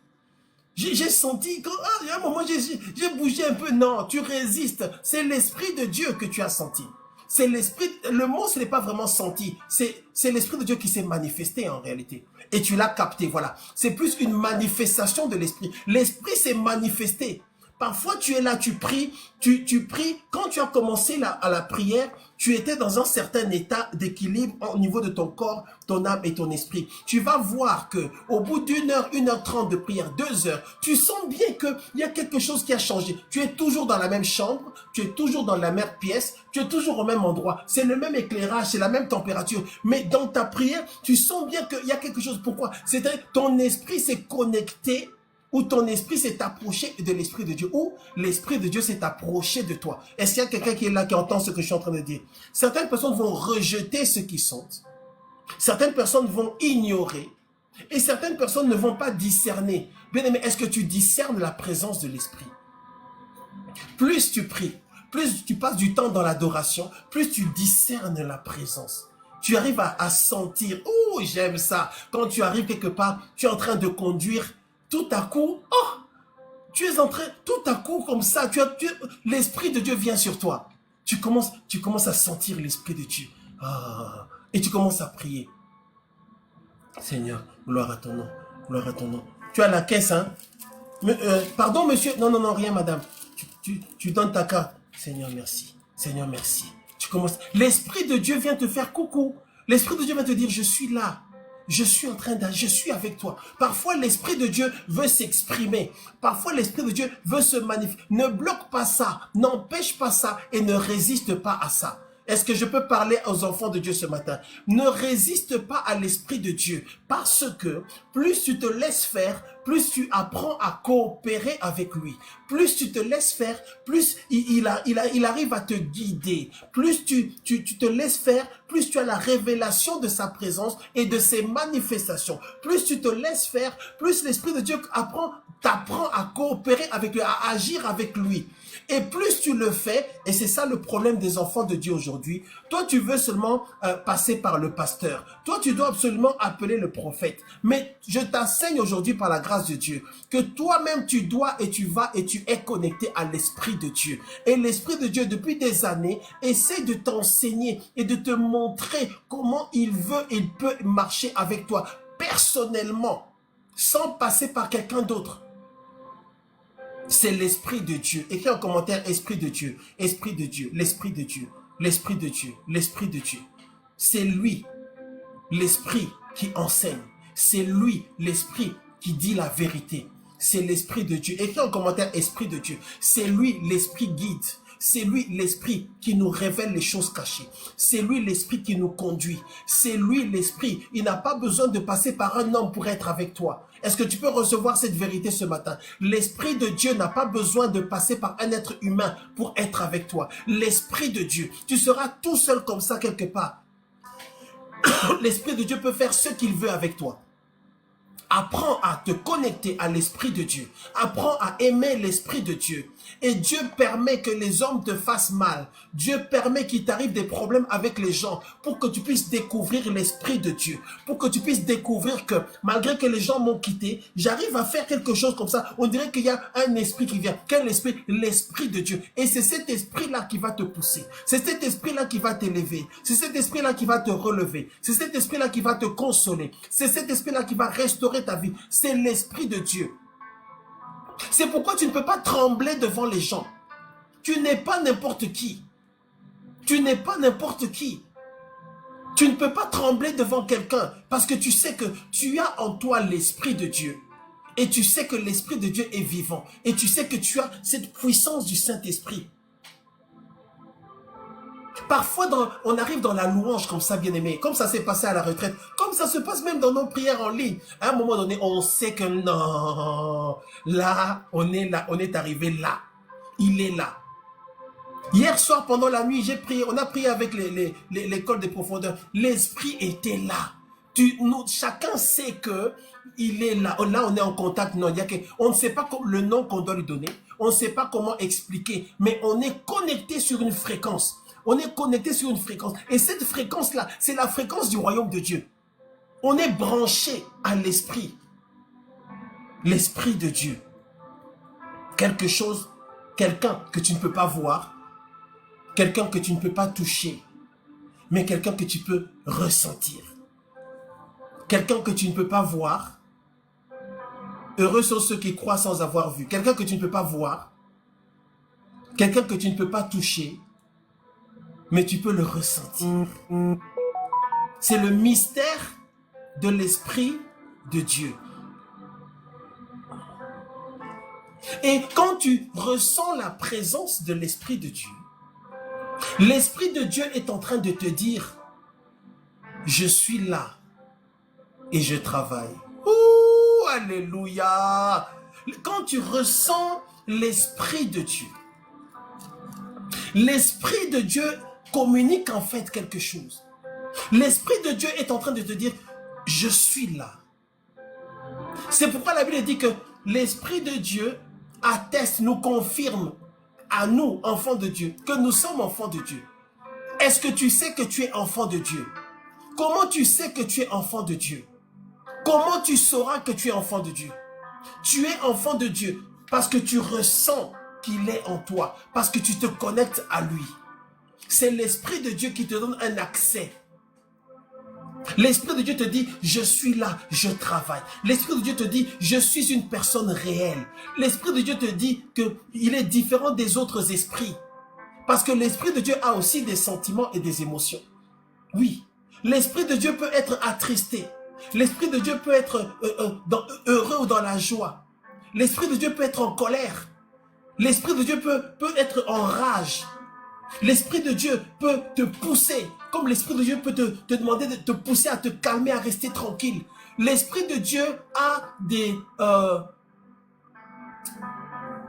J'ai senti, il y a un moment, j'ai bougé un peu. Non, tu résistes. C'est l'Esprit de Dieu que tu as senti. C'est l'Esprit, le mot, ce n'est pas vraiment senti. C'est l'Esprit de Dieu qui s'est manifesté en réalité. Et tu l'as capté, voilà. C'est plus une manifestation de l'Esprit. L'Esprit s'est manifesté. Parfois, tu es là, tu pries, tu pries. Quand tu as commencé à la prière, tu étais dans un certain état d'équilibre au niveau de ton corps, ton âme et ton esprit. Tu vas voir que au bout d'une heure, 1h30 de prière, 2 heures, tu sens bien qu'il y a quelque chose qui a changé. Tu es toujours dans la même chambre, tu es toujours dans la même pièce, tu es toujours au même endroit. C'est le même éclairage, c'est la même température. Mais dans ta prière, tu sens bien qu'il y a quelque chose. Pourquoi? C'est-à-dire ton esprit s'est connecté, ou ton esprit s'est approché de l'Esprit de Dieu, ou l'Esprit de Dieu s'est approché de toi. Est-ce qu'il y a quelqu'un qui est là, qui entend ce que je suis en train de dire? Certaines personnes vont rejeter ce qu'ils sentent. Certaines personnes vont ignorer. Et certaines personnes ne vont pas discerner. Bien aimé, est-ce que tu discernes la présence de l'Esprit? Plus tu pries, plus tu passes du temps dans l'adoration, plus tu discernes la présence. Tu arrives à sentir, oh j'aime ça. Quand tu arrives quelque part, tu es en train de conduire, tout à coup, oh, tu es en train, tout à coup comme ça, l'Esprit de Dieu vient sur toi. Tu commences à sentir l'Esprit de Dieu. Ah, et tu commences à prier. Seigneur, gloire à ton nom, gloire à ton nom. Tu as la caisse, hein? Pardon, monsieur. Non, non, non, rien, madame. Tu donnes ta carte. Seigneur, merci. Seigneur, merci. Tu commences. L'Esprit de Dieu vient te faire coucou. L'Esprit de Dieu va te dire, je suis là. Je suis en train d'agir, je suis avec toi. Parfois, l'Esprit de Dieu veut s'exprimer. Parfois, l'Esprit de Dieu veut se manifester. Ne bloque pas ça, n'empêche pas ça et ne résiste pas à ça. Est-ce que je peux parler aux enfants de Dieu ce matin? Ne résiste pas à l'Esprit de Dieu, parce que plus tu te laisses faire, plus tu apprends à coopérer avec lui. Plus tu te laisses faire, plus il arrive à te guider. Plus tu te laisses faire, plus tu as la révélation de sa présence et de ses manifestations. Plus tu te laisses faire, plus l'Esprit de Dieu t'apprend à coopérer avec lui, à agir avec lui. Et plus tu le fais, et c'est ça le problème des enfants de Dieu aujourd'hui, toi tu veux seulement passer par le pasteur. Toi tu dois absolument appeler le prophète. Mais je t'enseigne aujourd'hui par la grâce de Dieu que toi-même tu dois et tu vas et tu es connecté à l'Esprit de Dieu. Et l'Esprit de Dieu depuis des années essaie de t'enseigner et de te montrer comment il peut marcher avec toi personnellement, sans passer par quelqu'un d'autre. C'est l'Esprit de Dieu. Écris en commentaire Esprit de Dieu, Esprit de Dieu, l'Esprit de Dieu, l'Esprit de Dieu, l'Esprit de Dieu. C'est lui, l'Esprit qui enseigne. C'est lui, l'Esprit qui dit la vérité. C'est l'Esprit de Dieu. Écris en commentaire Esprit de Dieu. C'est lui, l'Esprit guide. C'est lui, l'Esprit qui nous révèle les choses cachées. C'est lui, l'Esprit qui nous conduit. C'est lui, l'Esprit. Il n'a pas besoin de passer par un homme pour être avec toi. Est-ce que tu peux recevoir cette vérité ce matin? L'Esprit de Dieu n'a pas besoin de passer par un être humain pour être avec toi. L'Esprit de Dieu, tu seras tout seul comme ça quelque part. L'Esprit de Dieu peut faire ce qu'il veut avec toi. Apprends à te connecter à l'Esprit de Dieu. Apprends à aimer l'Esprit de Dieu. Et Dieu permet que les hommes te fassent mal. Dieu permet qu'il t'arrive des problèmes avec les gens pour que tu puisses découvrir l'Esprit de Dieu. Pour que tu puisses découvrir que malgré que les gens m'ont quitté, j'arrive à faire quelque chose comme ça. On dirait qu'il y a un esprit qui vient. Quel esprit? L'Esprit de Dieu. Et c'est cet esprit-là qui va te pousser. C'est cet esprit-là qui va t'élever. C'est cet esprit-là qui va te relever. C'est cet esprit-là qui va te consoler. C'est cet esprit-là qui va restaurer ta vie. C'est l'Esprit de Dieu. C'est pourquoi tu ne peux pas trembler devant les gens. Tu n'es pas n'importe qui. Tu n'es pas n'importe qui. Tu ne peux pas trembler devant quelqu'un parce que tu sais que tu as en toi l'Esprit de Dieu. Et tu sais que l'Esprit de Dieu est vivant. Et tu sais que tu as cette puissance du Saint-Esprit. Parfois, on arrive dans la louange comme ça, bien-aimé, comme ça s'est passé à la retraite, comme ça se passe même dans nos prières en ligne. À un moment donné, on sait que non, là, on est arrivé là. Il est là. Hier soir, pendant la nuit, j'ai prié, on a prié avec l'école des profondeurs. L'Esprit était là. Chacun sait que il est là. Là, on est en contact. Non, on ne sait pas le nom qu'on doit lui donner. On ne sait pas comment expliquer, mais on est connecté sur une fréquence. On est connecté sur une fréquence. Et cette fréquence-là, c'est la fréquence du royaume de Dieu. On est branché à l'Esprit. L'Esprit de Dieu. Quelque chose, quelqu'un que tu ne peux pas voir, quelqu'un que tu ne peux pas toucher, mais quelqu'un que tu peux ressentir. Quelqu'un que tu ne peux pas voir. Heureux sont ceux qui croient sans avoir vu. Quelqu'un que tu ne peux pas voir. Quelqu'un que tu ne peux pas toucher, mais tu peux le ressentir. C'est le mystère de l'Esprit de Dieu. Et quand tu ressens la présence de l'Esprit de Dieu, l'Esprit de Dieu est en train de te dire, je suis là et je travaille. Ouh, alléluia! Quand tu ressens l'Esprit de Dieu, l'Esprit de Dieu communique en fait quelque chose. L'Esprit de Dieu est en train de te dire, je suis là. C'est pourquoi la Bible dit que l'Esprit de Dieu atteste, nous confirme à nous, enfants de Dieu, que nous sommes enfants de Dieu. Est-ce que tu sais que tu es enfant de Dieu? Comment tu sais que tu es enfant de Dieu? Comment tu sauras que tu es enfant de Dieu? Tu es enfant de Dieu parce que tu ressens qu'il est en toi, parce que tu te connectes à lui. C'est l'Esprit de Dieu qui te donne un accès. L'Esprit de Dieu te dit, je suis là, je travaille. L'Esprit de Dieu te dit, je suis une personne réelle. L'Esprit de Dieu te dit qu'il est différent des autres esprits. Parce que l'Esprit de Dieu a aussi des sentiments et des émotions. Oui, l'Esprit de Dieu peut être attristé. L'Esprit de Dieu peut être heureux ou dans la joie. L'Esprit de Dieu peut être en colère. L'Esprit de Dieu peut être en rage. L'Esprit de Dieu peut te pousser, comme l'Esprit de Dieu peut te demander de te pousser à te calmer, à rester tranquille. L'Esprit de Dieu a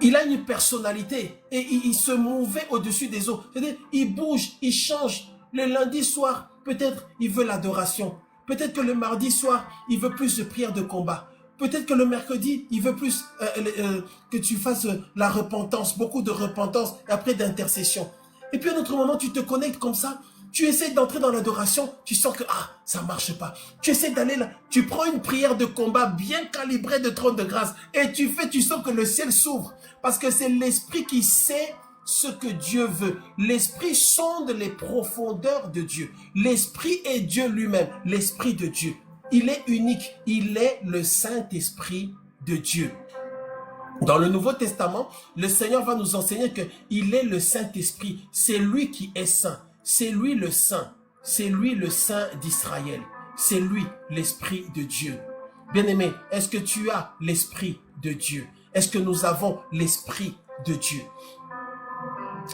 il a une personnalité et il se mouvait au-dessus des eaux. C'est-à-dire, il bouge, il change. Le lundi soir, peut-être il veut l'adoration. Peut-être que le mardi soir, il veut plus de prières de combat. Peut-être que le mercredi, il veut plus que tu fasses la repentance, beaucoup de repentance et après d'intercession. Et puis à un autre moment, tu te connectes comme ça, tu essaies d'entrer dans l'adoration, tu sens que ça ne marche pas. Tu essaies d'aller là, tu prends une prière de combat bien calibrée de trône de grâce et tu sens que le ciel s'ouvre parce que c'est l'Esprit qui sait ce que Dieu veut. L'Esprit sonde les profondeurs de Dieu. L'Esprit est Dieu lui-même, l'Esprit de Dieu. Il est unique, il est le Saint-Esprit de Dieu. Dans le Nouveau Testament, le Seigneur va nous enseigner qu'il est le Saint-Esprit. C'est lui qui est saint. C'est lui le saint. C'est lui le saint d'Israël. C'est lui l'Esprit de Dieu. Bien-aimé, est-ce que tu as l'Esprit de Dieu? Est-ce que nous avons l'Esprit de Dieu?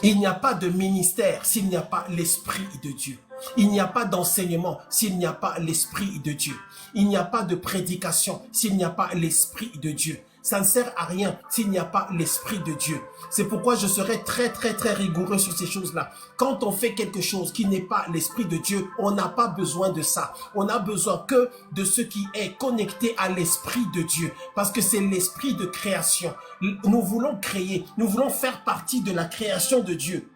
Il n'y a pas de ministère s'il n'y a pas l'Esprit de Dieu. Il n'y a pas d'enseignement s'il n'y a pas l'Esprit de Dieu. Il n'y a pas de prédication s'il n'y a pas l'Esprit de Dieu. Ça ne sert à rien s'il n'y a pas l'Esprit de Dieu. C'est pourquoi je serai très rigoureux sur ces choses-là. Quand on fait quelque chose qui n'est pas l'Esprit de Dieu, on n'a pas besoin de ça. On a besoin que de ce qui est connecté à l'Esprit de Dieu. Parce que c'est l'Esprit de création. Nous voulons créer, nous voulons faire partie de la création de Dieu.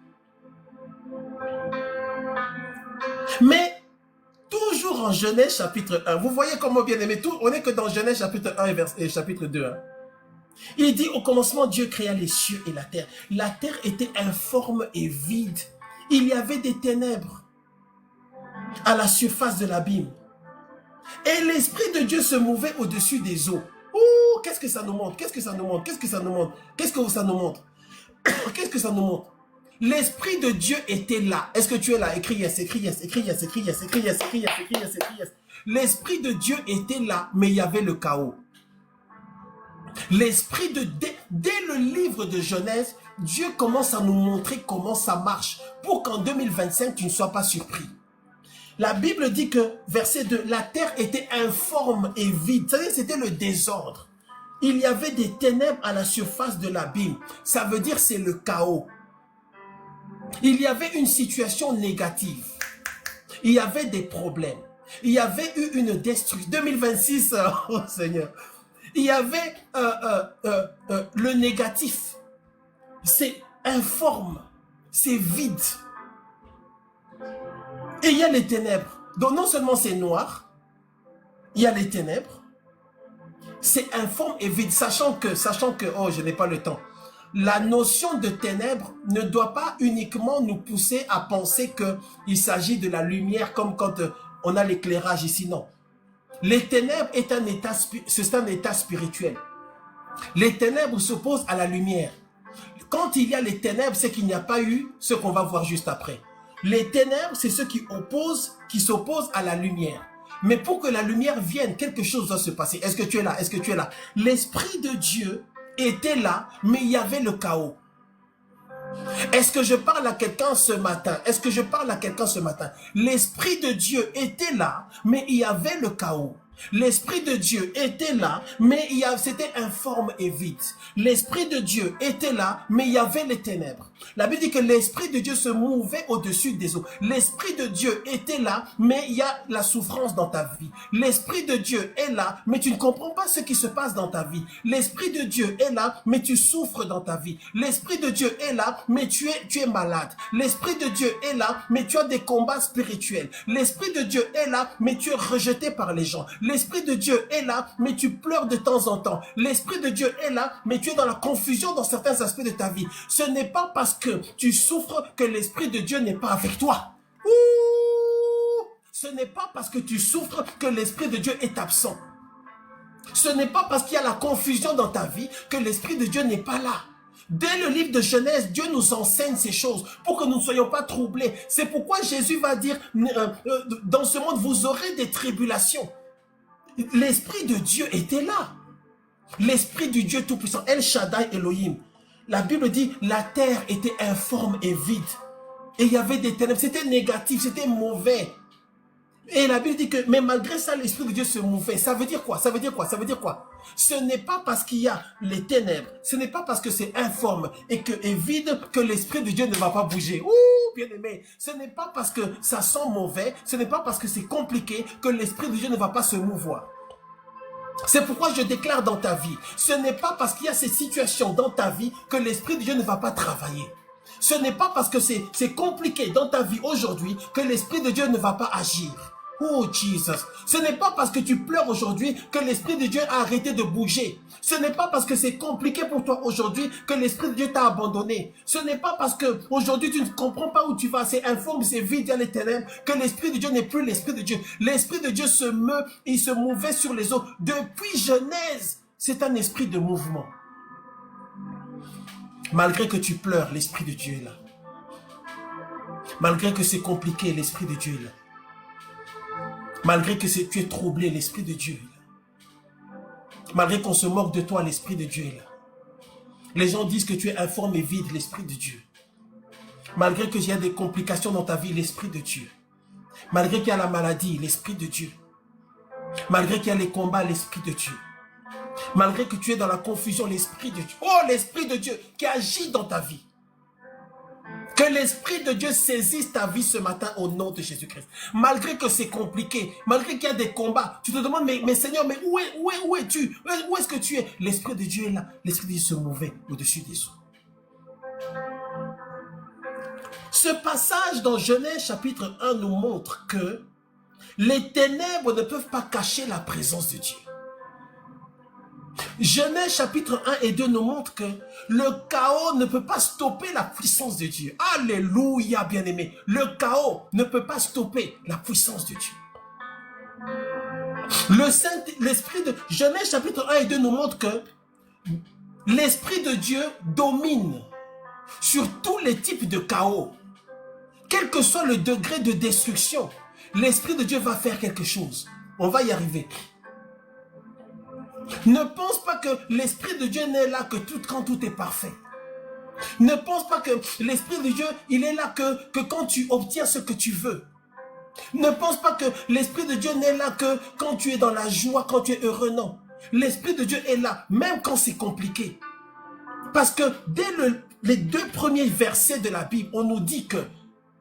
Mais toujours en Genèse chapitre 1, vous voyez comment bien aimé, on n'est que dans Genèse chapitre 1 et chapitre 2. Il dit au commencement Dieu créa les cieux et la terre. La terre était informe et vide. Il y avait des ténèbres à la surface de l'abîme. Et l'Esprit de Dieu se mouvait au-dessus des eaux. Ouh, qu'est-ce que ça nous montre? Qu'est-ce que ça nous montre? Qu'est-ce que ça nous montre? Qu'est-ce que ça nous montre? Qu'est-ce que ça nous montre? L'Esprit de Dieu était là. Est-ce que tu es là? Écris yes, écris yes, écris yes, écris yes, écris yes, écris yes, écris yes, écris yes. L'Esprit de Dieu était là, mais il y avait le chaos. L'Esprit de... Dès le livre de Genèse, Dieu commence à nous montrer comment ça marche pour qu'en 2025, tu ne sois pas surpris. La Bible dit que, verset 2, la terre était informe et vide. C'est-à-dire c'était le désordre. Il y avait des ténèbres à la surface de l'abîme. Ça veut dire c'est le chaos. Il y avait une situation négative. Il y avait des problèmes. Il y avait eu une destruction. 2026, oh Seigneur. Il y avait le négatif. C'est informe. C'est vide. Et il y a les ténèbres. Donc non seulement c'est noir, il y a les ténèbres. C'est informe et vide. Sachant que, oh, je n'ai pas le temps. La notion de ténèbres ne doit pas uniquement nous pousser à penser qu'il s'agit de la lumière comme quand on a l'éclairage ici, non. Les ténèbres c'est un état spirituel. Les ténèbres s'opposent à la lumière. Quand il y a les ténèbres, c'est qu'il n'y a pas eu ce qu'on va voir juste après. Les ténèbres, c'est ceux qui s'opposent à la lumière. Mais pour que la lumière vienne, quelque chose doit se passer. Est-ce que tu es là? Est-ce que tu es là? L'Esprit de Dieu était là, mais il y avait le chaos. Est-ce que je parle à quelqu'un ce matin? Est-ce que je parle à quelqu'un ce matin? L'Esprit de Dieu était là, mais il y avait le chaos. L'Esprit de Dieu était là, mais c'était informe et vide. L'Esprit de Dieu était là, mais il y avait les ténèbres. La Bible dit que l'Esprit de Dieu se mouvait au-dessus des eaux. L'Esprit de Dieu était là, mais il y a la souffrance dans ta vie. L'Esprit de Dieu est là, mais tu ne comprends pas ce qui se passe dans ta vie. L'Esprit de Dieu est là, mais tu souffres dans ta vie. L'Esprit de Dieu est là, mais tu es malade. L'Esprit de Dieu est là, mais tu as des combats spirituels. L'Esprit de Dieu est là, mais tu es rejeté par les gens. L'Esprit de Dieu est là, mais tu pleures de temps en temps. L'Esprit de Dieu est là, mais tu es dans la confusion dans certains aspects de ta vie. Ce n'est pas parce que tu souffres que l'Esprit de Dieu n'est pas avec toi. Ouh! Ce n'est pas parce que tu souffres que l'Esprit de Dieu est absent. Ce n'est pas parce qu'il y a la confusion dans ta vie que l'Esprit de Dieu n'est pas là. Dès le livre de Genèse, Dieu nous enseigne ces choses pour que nous ne soyons pas troublés. C'est pourquoi Jésus va dire, dans ce monde, vous aurez des tribulations. L'Esprit de Dieu était là. L'Esprit du Dieu Tout-Puissant, El Shaddai Elohim. La Bible dit, la terre était informe et vide. Et il y avait des ténèbres. C'était négatif, c'était mauvais. Et la Bible dit que, mais malgré ça, l'Esprit de Dieu se mouvait. Ça veut dire quoi? Ça veut dire quoi? Ça veut dire quoi? Ce n'est pas parce qu'il y a les ténèbres, ce n'est pas parce que c'est informe et vide que l'Esprit de Dieu ne va pas bouger. Ouh, bien aimé. Ce n'est pas parce que ça sent mauvais, ce n'est pas parce que c'est compliqué que l'Esprit de Dieu ne va pas se mouvoir. C'est pourquoi je déclare dans ta vie, ce n'est pas parce qu'il y a ces situations dans ta vie que l'Esprit de Dieu ne va pas travailler. Ce n'est pas parce que c'est compliqué dans ta vie aujourd'hui que l'Esprit de Dieu ne va pas agir. Oh Jesus, ce n'est pas parce que tu pleures aujourd'hui que l'Esprit de Dieu a arrêté de bouger. Ce n'est pas parce que c'est compliqué pour toi aujourd'hui que l'Esprit de Dieu t'a abandonné. Ce n'est pas parce que aujourd'hui tu ne comprends pas où tu vas, c'est informe, c'est vide, il y a les ténèbres, que l'Esprit de Dieu n'est plus l'Esprit de Dieu. L'Esprit de Dieu se meut, il se mouvait sur les eaux. Depuis Genèse, c'est un esprit de mouvement. Malgré que tu pleures, l'Esprit de Dieu est là. Malgré que c'est compliqué, l'Esprit de Dieu est là. Malgré que tu es troublé, l'Esprit de Dieu est là. Malgré qu'on se moque de toi, l'Esprit de Dieu est là. Les gens disent que tu es informe et vide, l'Esprit de Dieu. Malgré qu'il y a des complications dans ta vie, l'Esprit de Dieu. Malgré qu'il y a la maladie, l'Esprit de Dieu. Malgré qu'il y a les combats, l'Esprit de Dieu. Malgré que tu es dans la confusion, l'Esprit de Dieu. Oh, l'Esprit de Dieu qui agit dans ta vie. Que l'Esprit de Dieu saisisse ta vie ce matin au nom de Jésus-Christ. Malgré que c'est compliqué, malgré qu'il y a des combats, tu te demandes, mais Seigneur, mais où es-tu? Où est-ce que tu es? L'Esprit de Dieu est là. L'Esprit de Dieu se mouvait au-dessus des eaux. Ce passage dans Genèse chapitre 1 nous montre que les ténèbres ne peuvent pas cacher la présence de Dieu. Genèse chapitre 1 et 2 nous montre que le chaos ne peut pas stopper la puissance de Dieu. Alléluia, bien-aimé. Le chaos ne peut pas stopper la puissance de Dieu. L'esprit de Genèse chapitre 1 et 2 nous montre que l'Esprit de Dieu domine sur tous les types de chaos. Quel que soit le degré de destruction, l'Esprit de Dieu va faire quelque chose. On va y arriver. Ne pense pas que l'Esprit de Dieu n'est là que quand tout est parfait. Ne pense pas que l'Esprit de Dieu, il est là que quand tu obtiens ce que tu veux. Ne pense pas que l'Esprit de Dieu n'est là que quand tu es dans la joie, quand tu es heureux, non. L'Esprit de Dieu est là, même quand c'est compliqué. Parce que dès les 2 premiers versets de la Bible, on nous dit que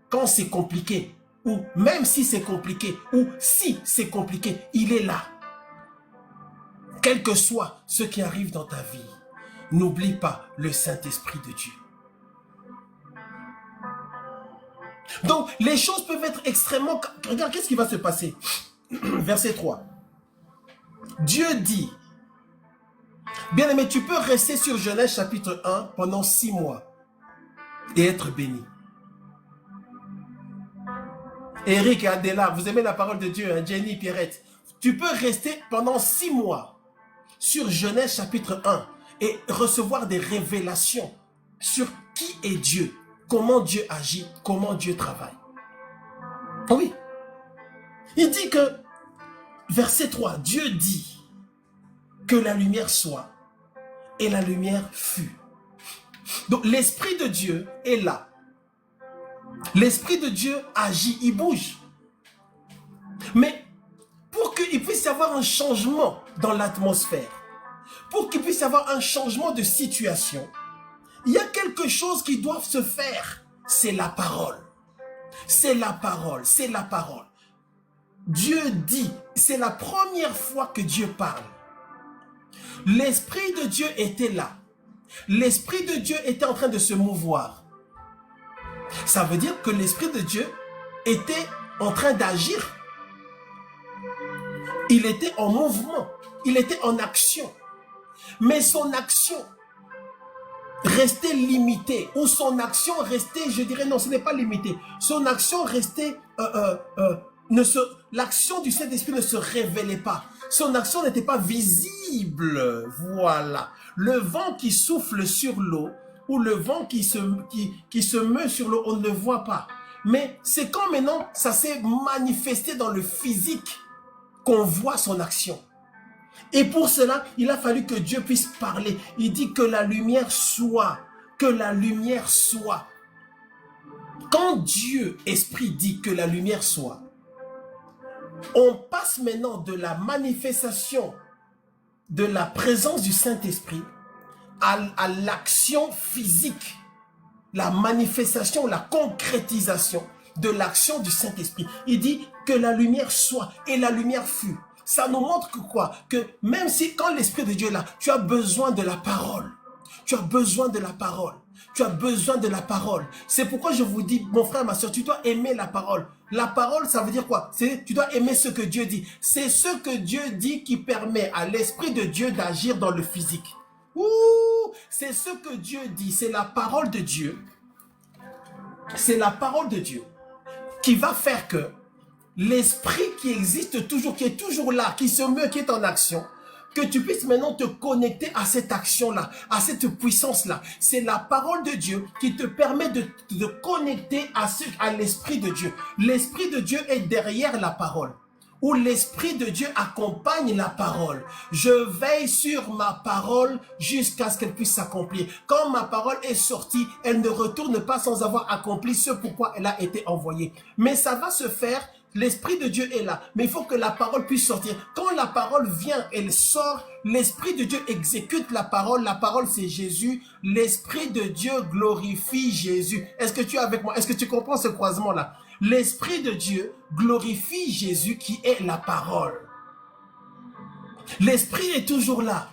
quand c'est compliqué, ou même si c'est compliqué, ou si c'est compliqué, il est là. Quel que soit ce qui arrive dans ta vie, n'oublie pas le Saint-Esprit de Dieu. Donc, les choses peuvent être extrêmement... Regarde, qu'est-ce qui va se passer? Verset 3. Dieu dit, bien-aimé, tu peux rester sur Genèse chapitre 1 pendant 6 mois et être béni. Eric et Adela, vous aimez la parole de Dieu, hein? Jenny, Pierrette. Tu peux rester pendant 6 mois sur Genèse chapitre 1 et recevoir des révélations sur qui est Dieu, comment Dieu agit, comment Dieu travaille. Oui. Il dit que, verset 3, Dieu dit que la lumière soit et la lumière fut. Donc l'Esprit de Dieu est là. L'Esprit de Dieu agit, il bouge. Mais pour qu'il puisse y avoir un changement dans l'atmosphère, pour qu'il puisse y avoir un changement de situation, il y a quelque chose qui doit se faire. C'est la parole. C'est la parole, c'est la parole. Dieu dit, c'est la première fois que Dieu parle. L'Esprit de Dieu était là. L'Esprit de Dieu était en train de se mouvoir. Ça veut dire que l'Esprit de Dieu était en train d'agir. Il était en mouvement, il était en action. Mais son action restait limitée, ou son action restait, je dirais non, ce n'est pas limité. Son action restait, l'action du Saint-Esprit ne se révélait pas. Son action n'était pas visible. Voilà. Le vent qui souffle sur l'eau, ou le vent qui se meut sur l'eau, on ne le voit pas. Mais c'est quand maintenant ça s'est manifesté dans le physique qu'on voit son action. Et pour cela, il a fallu que Dieu puisse parler. Il dit que la lumière soit, que la lumière soit. Quand Dieu, Esprit, dit que la lumière soit, on passe maintenant de la manifestation de la présence du Saint-Esprit à l'action physique, la manifestation, la concrétisation de l'action du Saint-Esprit. Il dit que la lumière soit et la lumière fut. Ça nous montre que quoi? Que même si quand l'Esprit de Dieu est là, tu as besoin de la parole. Tu as besoin de la parole. Tu as besoin de la parole. C'est pourquoi je vous dis, mon frère, ma soeur, tu dois aimer la parole. La parole, ça veut dire quoi? Tu dois aimer ce que Dieu dit. C'est ce que Dieu dit qui permet à l'Esprit de Dieu d'agir dans le physique. Ouh, c'est ce que Dieu dit. C'est la parole de Dieu. C'est la parole de Dieu qui va faire que l'Esprit qui existe toujours, qui est toujours là, qui se meut, qui est en action, que tu puisses maintenant te connecter à cette action-là, à cette puissance-là. C'est la parole de Dieu qui te permet de connecter à l'Esprit de Dieu. L'Esprit de Dieu est derrière la parole, où l'Esprit de Dieu accompagne la parole. Je veille sur ma parole jusqu'à ce qu'elle puisse s'accomplir. Quand ma parole est sortie, elle ne retourne pas sans avoir accompli ce pourquoi elle a été envoyée. Mais ça va se faire. L'Esprit de Dieu est là, mais il faut que la parole puisse sortir. Quand la parole vient, elle sort, l'Esprit de Dieu exécute la parole c'est Jésus. L'Esprit de Dieu glorifie Jésus. Est-ce que tu es avec moi? Est-ce que tu comprends ce croisement-là? L'Esprit de Dieu glorifie Jésus qui est la parole. L'Esprit est toujours là.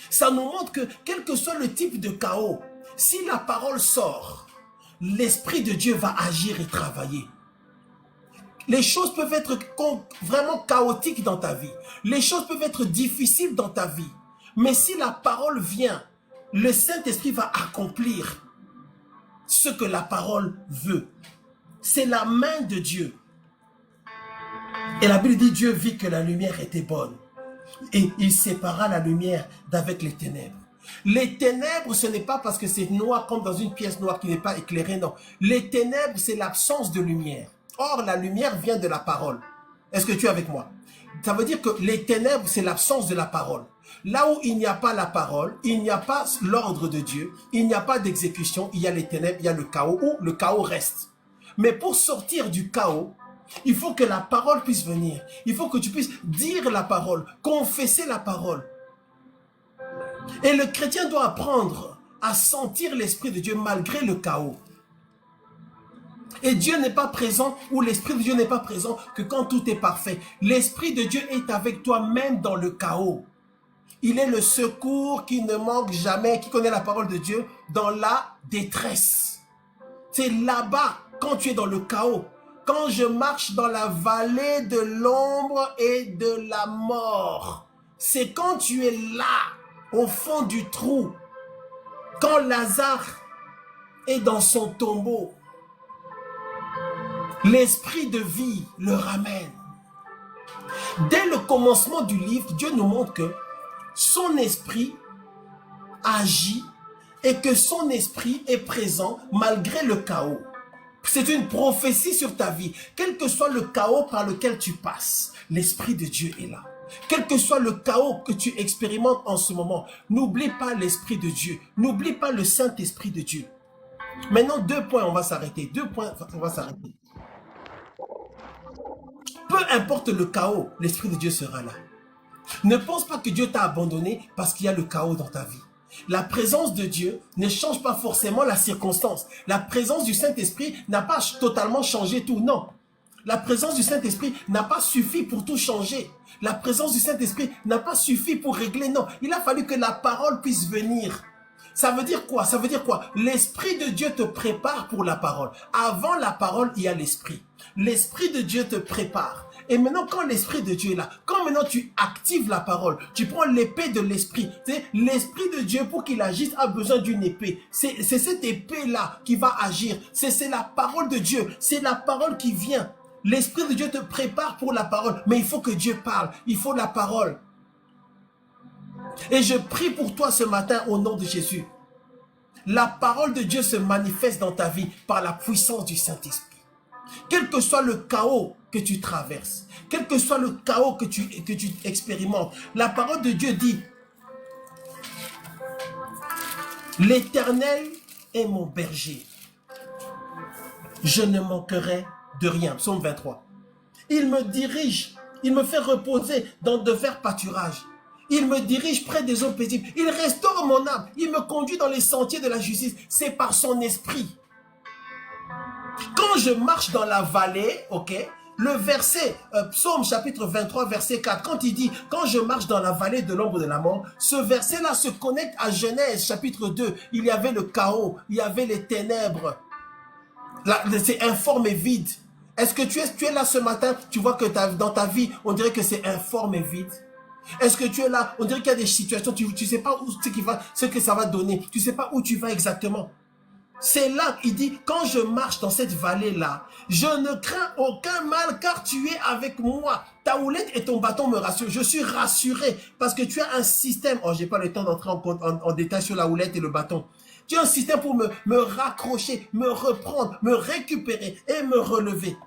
Ça nous montre que quel que soit le type de chaos, si la parole sort, l'Esprit de Dieu va agir et travailler. Les choses peuvent être vraiment chaotiques dans ta vie. Les choses peuvent être difficiles dans ta vie. Mais si la parole vient, le Saint-Esprit va accomplir ce que la parole veut. C'est la main de Dieu. Et la Bible dit, Dieu vit que la lumière était bonne. Et il sépara la lumière d'avec les ténèbres. Les ténèbres, ce n'est pas parce que c'est noir comme dans une pièce noire qui n'est pas éclairée, non. Les ténèbres, c'est l'absence de lumière. Or, la lumière vient de la parole. Est-ce que tu es avec moi? Ça veut dire que les ténèbres, c'est l'absence de la parole. Là où il n'y a pas la parole, il n'y a pas l'ordre de Dieu, il n'y a pas d'exécution, il y a les ténèbres, il y a le chaos, où le chaos reste. Mais pour sortir du chaos, il faut que la parole puisse venir. Il faut que tu puisses dire la parole, confesser la parole. Et le chrétien doit apprendre à sentir l'Esprit de Dieu malgré le chaos. Et Dieu n'est pas présent, ou l'Esprit de Dieu n'est pas présent que quand tout est parfait. L'Esprit de Dieu est avec toi même dans le chaos. Il est le secours qui ne manque jamais, qui connaît la parole de Dieu dans la détresse. C'est là-bas, quand tu es dans le chaos, quand je marche dans la vallée de l'ombre et de la mort. C'est quand tu es là, au fond du trou, quand Lazare est dans son tombeau. L'esprit de vie le ramène. Dès le commencement du livre, Dieu nous montre que son esprit agit et que son esprit est présent malgré le chaos. C'est une prophétie sur ta vie. Quel que soit le chaos par lequel tu passes, l'Esprit de Dieu est là. Quel que soit le chaos que tu expérimentes en ce moment, n'oublie pas l'Esprit de Dieu. N'oublie pas le Saint-Esprit de Dieu. Maintenant, 2 points, on va s'arrêter. 2 points, on va s'arrêter. Peu importe le chaos, l'Esprit de Dieu sera là. Ne pense pas que Dieu t'a abandonné parce qu'il y a le chaos dans ta vie. La présence de Dieu ne change pas forcément la circonstance. La présence du Saint-Esprit n'a pas totalement changé tout, non. La présence du Saint-Esprit n'a pas suffi pour tout changer. La présence du Saint-Esprit n'a pas suffi pour régler, non. Il a fallu que la parole puisse venir. Ça veut dire quoi? Ça veut dire quoi? L'Esprit de Dieu te prépare pour la parole. Avant la parole, il y a l'Esprit. L'Esprit de Dieu te prépare. Et maintenant, quand l'Esprit de Dieu est là, quand maintenant tu actives la parole, tu prends l'épée de l'Esprit. L'Esprit de Dieu, pour qu'il agisse, a besoin d'une épée. C'est cette épée-là qui va agir. C'est la parole de Dieu. C'est la parole qui vient. L'Esprit de Dieu te prépare pour la parole. Mais il faut que Dieu parle. Il faut la parole. Et je prie pour toi ce matin au nom de Jésus. La parole de Dieu se manifeste dans ta vie par la puissance du Saint-Esprit. Quel que soit le chaos que tu traverses, quel que soit le chaos que tu expérimentes, la parole de Dieu dit: l'Éternel est mon berger. je ne manquerai de rien. Psaume 23. Il me dirige, il me fait reposer dans de verts pâturages. Il me dirige près des eaux paisibles. Il restaure mon âme. Il me conduit dans les sentiers de la justice. C'est par son esprit. Quand je marche dans la vallée, ok, le verset, Psaume chapitre 23, verset 4, quand il dit, quand je marche dans la vallée de l'ombre de la mort, ce verset-là se connecte à Genèse chapitre 2. Il y avait le chaos, il y avait les ténèbres. C'est informe et vide. Est-ce que tu es là ce matin, tu vois que dans ta vie, on dirait que c'est informe et vide? Est-ce que tu es là, on dirait qu'il y a des situations, tu ne sais pas où, ce que ça va donner, tu ne sais pas où tu vas exactement. C'est là qu'il dit, quand je marche dans cette vallée-là, je ne crains aucun mal car tu es avec moi. Ta houlette et ton bâton me rassurent. Je suis rassuré parce que tu as un système. Oh, j'ai pas le temps d'entrer en détail sur la houlette et le bâton. Tu as un système pour me raccrocher, me reprendre, me récupérer et me relever.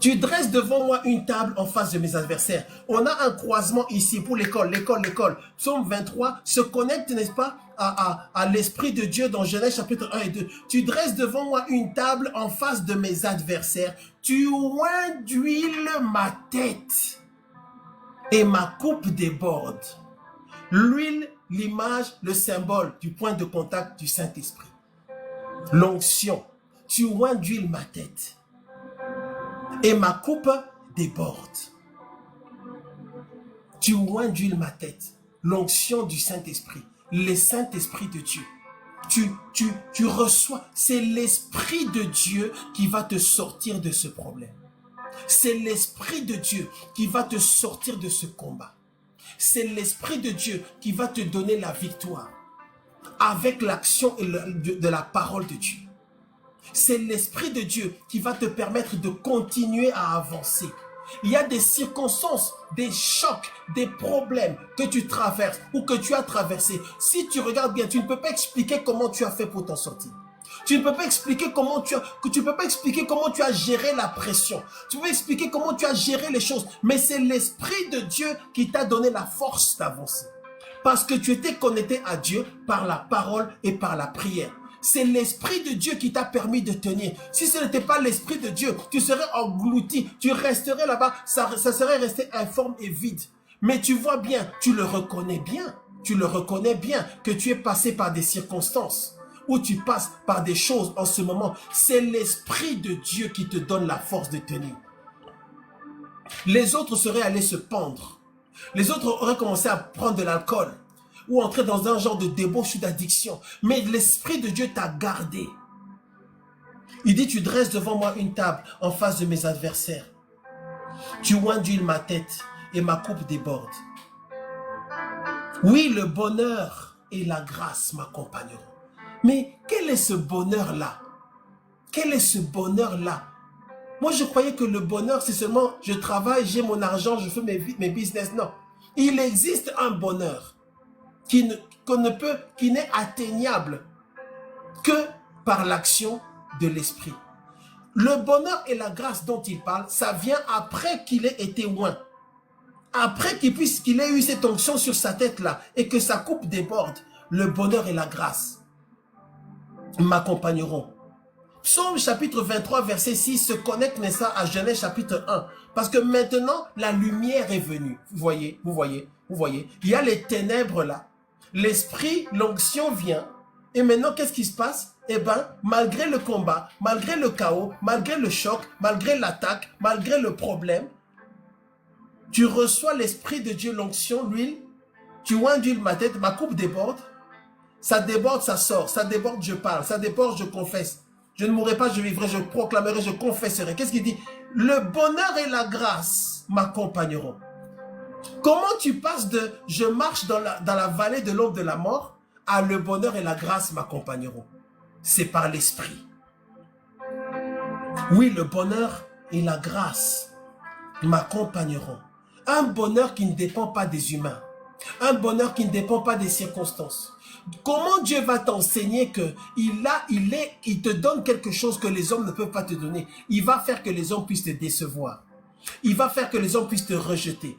Tu dresses devant moi une table en face de mes adversaires. On a un croisement ici pour l'école. Psaume 23 se connecte, n'est-ce pas, à l'Esprit de Dieu dans Genèse chapitre 1 et 2. Tu dresses devant moi une table en face de mes adversaires. Tu oins d'huile ma tête et ma coupe déborde. L'huile, l'image, le symbole du point de contact du Saint-Esprit. L'onction. Tu oins d'huile ma tête. Et ma coupe déborde. Tu oins d'huile ma tête. L'onction du Saint-Esprit. Le Saint-Esprit de Dieu. Tu reçois. C'est l'Esprit de Dieu qui va te sortir de ce problème. C'est l'Esprit de Dieu qui va te sortir de ce combat. C'est l'Esprit de Dieu qui va te donner la victoire. Avec l'action de la parole de Dieu. C'est l'Esprit de Dieu qui va te permettre de continuer à avancer. Il y a des circonstances, des chocs, des problèmes que tu traverses ou que tu as traversés. Si tu regardes bien, tu ne peux pas expliquer comment tu as fait pour t'en sortir. Tu ne peux pas expliquer comment tu as géré la pression. Tu peux expliquer comment tu as géré les choses. Mais c'est l'Esprit de Dieu qui t'a donné la force d'avancer. Parce que tu étais connecté à Dieu par la parole et par la prière. C'est l'Esprit de Dieu qui t'a permis de tenir. Si ce n'était pas l'Esprit de Dieu, tu serais englouti, tu resterais là-bas, ça serait resté informe et vide. Mais tu vois bien, tu le reconnais bien que tu es passé par des circonstances, ou tu passes par des choses en ce moment. C'est l'Esprit de Dieu qui te donne la force de tenir. Les autres seraient allés se pendre. Les autres auraient commencé à prendre de l'alcool ou entrer dans un genre de débauche ou d'addiction. Mais l'Esprit de Dieu t'a gardé. Il dit, tu dresses devant moi une table en face de mes adversaires. Tu oins d'huile ma tête et ma coupe déborde. Oui, le bonheur et la grâce m'accompagneront. Mais quel est ce bonheur-là? Quel est ce bonheur-là? Moi, je croyais que le bonheur, c'est seulement, je travaille, j'ai mon argent, je fais mes business. Non. Il existe un bonheur qui n'est atteignable que par l'action de l'Esprit. Le bonheur et la grâce dont il parle, ça vient après qu'il ait été oint. Après qu'il ait eu cette onction sur sa tête-là et que sa coupe déborde, le bonheur et la grâce m'accompagneront. Psaume chapitre 23, verset 6 se connecte, n'est-ce pas, à Genèse chapitre 1. Parce que maintenant, la lumière est venue. Vous voyez. Il y a les ténèbres là. L'esprit, l'onction vient. Et maintenant, qu'est-ce qui se passe? Eh bien, malgré le combat, malgré le chaos, malgré le choc, malgré l'attaque, malgré le problème, tu reçois l'Esprit de Dieu, l'onction, l'huile. Tu oins d'huile ma tête, ma coupe déborde. Ça déborde, ça sort. Ça déborde, je parle. Ça déborde, je confesse. Je ne mourrai pas, je vivrai, je proclamerai, je confesserai. Qu'est-ce qu'il dit? Le bonheur et la grâce m'accompagneront. Comment tu passes de « je marche dans la vallée de l'ombre de la mort » à « le bonheur et la grâce m'accompagneront » ? C'est par l'Esprit. Oui, le bonheur et la grâce m'accompagneront. Un bonheur qui ne dépend pas des humains. Un bonheur qui ne dépend pas des circonstances. Comment Dieu va t'enseigner qu'il te donne quelque chose que les hommes ne peuvent pas te donner? Il va faire que les hommes puissent te décevoir. Il va faire que les hommes puissent te rejeter.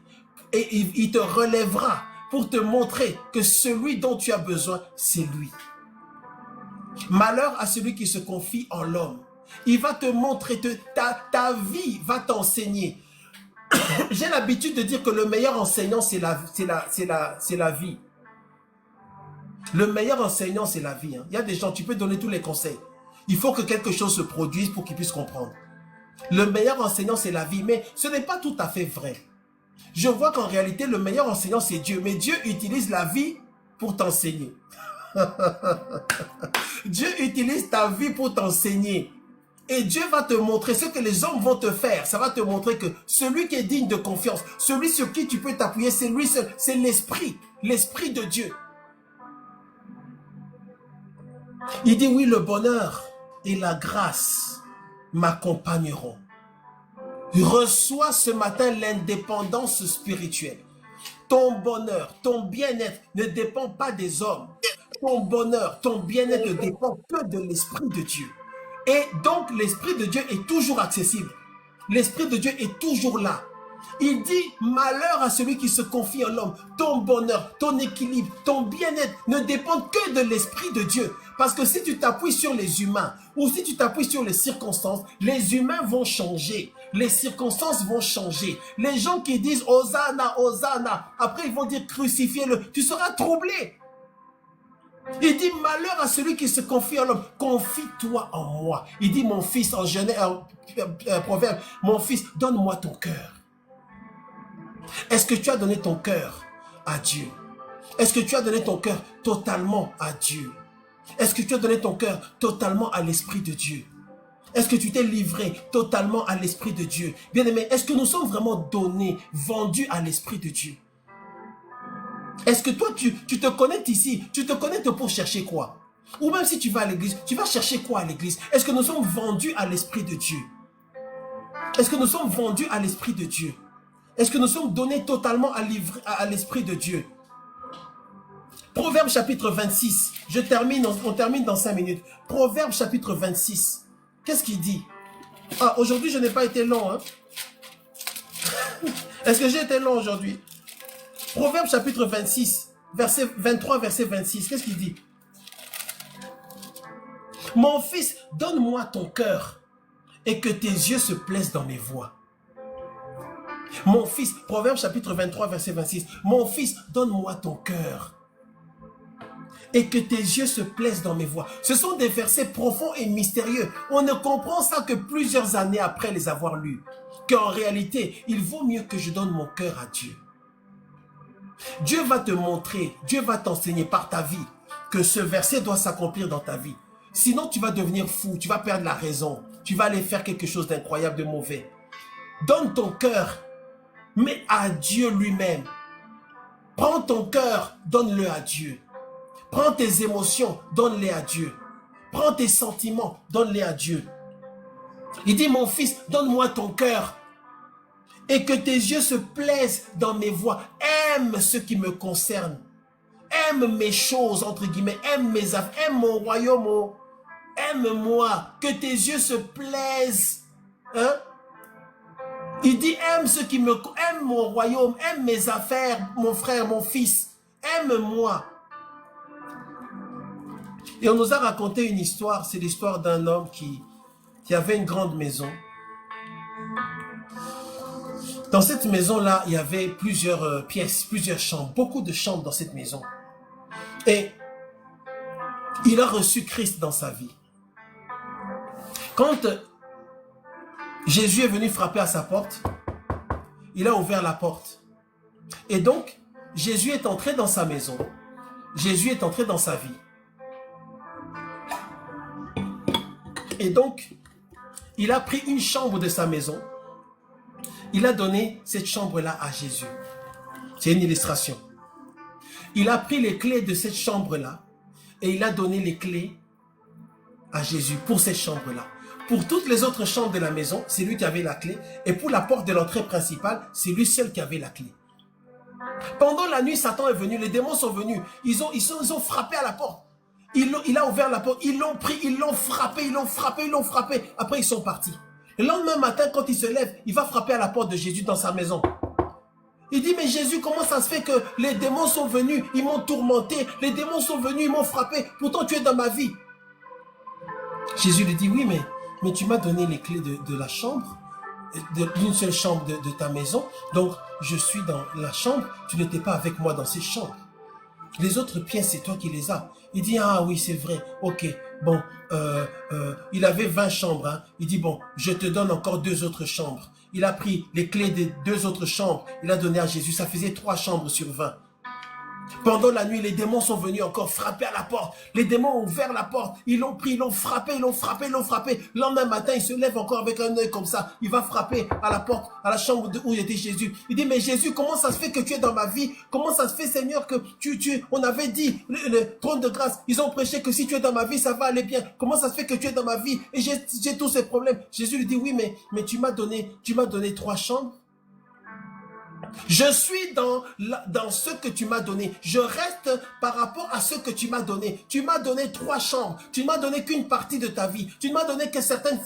Et il te relèvera pour te montrer que celui dont tu as besoin, c'est lui. Malheur à celui qui se confie en l'homme. Il va te montrer, ta vie va t'enseigner. J'ai l'habitude de dire que le meilleur enseignant, c'est la vie. Le meilleur enseignant, c'est la vie. Il y a des gens, tu peux donner tous les conseils. Il faut que quelque chose se produise pour qu'ils puissent comprendre. Le meilleur enseignant, c'est la vie, mais ce n'est pas tout à fait vrai. Je vois qu'en réalité, le meilleur enseignant, c'est Dieu. Mais Dieu utilise la vie pour t'enseigner. Dieu utilise ta vie pour t'enseigner. Et Dieu va te montrer ce que les hommes vont te faire. Ça va te montrer que celui qui est digne de confiance, celui sur qui tu peux t'appuyer, c'est lui seul. C'est l'Esprit. L'Esprit de Dieu. Il dit oui, le bonheur et la grâce m'accompagneront. Reçois ce matin l'indépendance spirituelle. Ton bonheur, ton bien-être ne dépend pas des hommes. Ton bonheur, ton bien-être ne dépend que de l'Esprit de Dieu. Et donc, l'Esprit de Dieu est toujours accessible. L'Esprit de Dieu est toujours là. Il dit, malheur à celui qui se confie en l'homme. Ton bonheur, ton équilibre, ton bien-être ne dépendent que de l'Esprit de Dieu. Parce que si tu t'appuies sur les humains ou si tu t'appuies sur les circonstances, les humains vont changer. Les circonstances vont changer. Les gens qui disent « Hosanna, Hosanna », après ils vont dire « Crucifiez-le », tu seras troublé. Il dit, malheur à celui qui se confie en l'homme. Confie-toi en moi. Il dit, mon fils, en Genèse, Proverbe, mon fils, donne-moi ton cœur. Est-ce que tu as donné ton cœur à Dieu? Est-ce que tu as donné ton cœur totalement à Dieu? Est-ce que tu as donné ton cœur totalement à l'Esprit de Dieu? Est-ce que tu t'es livré totalement à l'Esprit de Dieu? Bien-aimé, est-ce que nous sommes vraiment donnés, vendus à l'Esprit de Dieu? Est-ce que toi, tu te connectes ici? Tu te connectes pour chercher quoi? Ou même si tu vas à l'église, tu vas chercher quoi à l'église? Est-ce que nous sommes vendus à l'Esprit de Dieu? Est-ce que nous sommes vendus à l'Esprit de Dieu? Est-ce que nous sommes donnés totalement à l'Esprit de Dieu? Proverbe chapitre 26. On termine dans 5 minutes. Proverbe chapitre 26. Qu'est-ce qu'il dit? Ah, aujourd'hui, je n'ai pas été long. Hein? Est-ce que j'ai été long aujourd'hui? Proverbe chapitre 26, verset 23, verset 26. Qu'est-ce qu'il dit? Mon fils, donne-moi ton cœur et que tes yeux se plaisent dans mes voies. Mon fils, Proverbe chapitre 23, verset 26. Mon fils, donne-moi ton cœur et que tes yeux se plaisent dans mes voies. Ce sont des versets profonds et mystérieux. On ne comprend ça que plusieurs années après les avoir lus. Qu'en réalité, il vaut mieux que je donne mon cœur à Dieu. Dieu va te montrer, Dieu va t'enseigner par ta vie que ce verset doit s'accomplir dans ta vie. Sinon, tu vas devenir fou, tu vas perdre la raison. Tu vas aller faire quelque chose d'incroyable, de mauvais. Donne ton cœur, mais à Dieu lui-même. Prends ton cœur, donne-le à Dieu. Prends tes émotions, donne-les à Dieu. Prends tes sentiments, donne-les à Dieu. Il dit, mon fils, donne-moi ton cœur et que tes yeux se plaisent dans mes voies. Aime ce qui me concerne. Aime mes choses, entre guillemets. Aime mes affaires. Aime mon royaume. Oh. Aime-moi. Que tes yeux se plaisent. Hein? Il dit, aime ce qui me... Aime mon royaume. Aime mes affaires, mon frère, mon fils. Aime-moi. Et on nous a raconté une histoire. C'est l'histoire d'un homme qui avait une grande maison. Dans cette maison-là, il y avait plusieurs pièces, plusieurs chambres, beaucoup de chambres dans cette maison. Et il a reçu Christ dans sa vie. Quand Jésus est venu frapper à sa porte, il a ouvert la porte. Et donc, Jésus est entré dans sa maison. Jésus est entré dans sa vie. Et donc, il a pris une chambre de sa maison. Il a donné cette chambre-là à Jésus. C'est une illustration. Il a pris les clés de cette chambre-là et il a donné les clés à Jésus pour cette chambre-là. Pour toutes les autres chambres de la maison, c'est lui qui avait la clé. Et pour la porte de l'entrée principale, c'est lui seul qui avait la clé. Pendant la nuit, Satan est venu, les démons sont venus. Ils ont frappé à la porte. Il a ouvert la porte, ils l'ont pris, ils l'ont frappé, ils l'ont frappé, ils l'ont frappé. Après, ils sont partis. Le lendemain matin, quand il se lève, il va frapper à la porte de Jésus dans sa maison. Il dit, mais Jésus, comment ça se fait que les démons sont venus, ils m'ont tourmenté, les démons sont venus, ils m'ont frappé, pourtant tu es dans ma vie. Jésus lui dit, oui, mais mais tu m'as donné les clés de la chambre, d'une seule chambre de ta maison. Donc, je suis dans la chambre. Tu n'étais pas avec moi dans ces chambres. Les autres pièces, c'est toi qui les as. Il dit, ah oui, c'est vrai. Ok, bon, il avait 20 chambres. Hein. Il dit, bon, je te donne encore 2 autres chambres. Il a pris les clés des 2 autres chambres. Il a donné à Jésus. Ça faisait 3 chambres sur 20. Pendant la nuit, les démons sont venus encore frapper à la porte. Les démons ont ouvert la porte. Ils l'ont pris, ils l'ont frappé, ils l'ont frappé, ils l'ont frappé. Le lendemain matin, il se lève encore avec un œil comme ça. Il va frapper à la porte, à la chambre où était Jésus. Il dit, mais Jésus, comment ça se fait que tu es dans ma vie? Comment ça se fait, Seigneur, que on avait dit, le trône de grâce, ils ont prêché que si tu es dans ma vie, ça va aller bien. Comment ça se fait que tu es dans ma vie et j'ai tous ces problèmes? Jésus lui dit, oui, mais tu m'as donné 3 chambres. Je suis dans ce que tu m'as donné. Je reste par rapport à ce que tu m'as donné. Tu m'as donné 3 chambres. Tu ne m'as donné qu'une partie de ta vie. Tu ne m'as donné que certains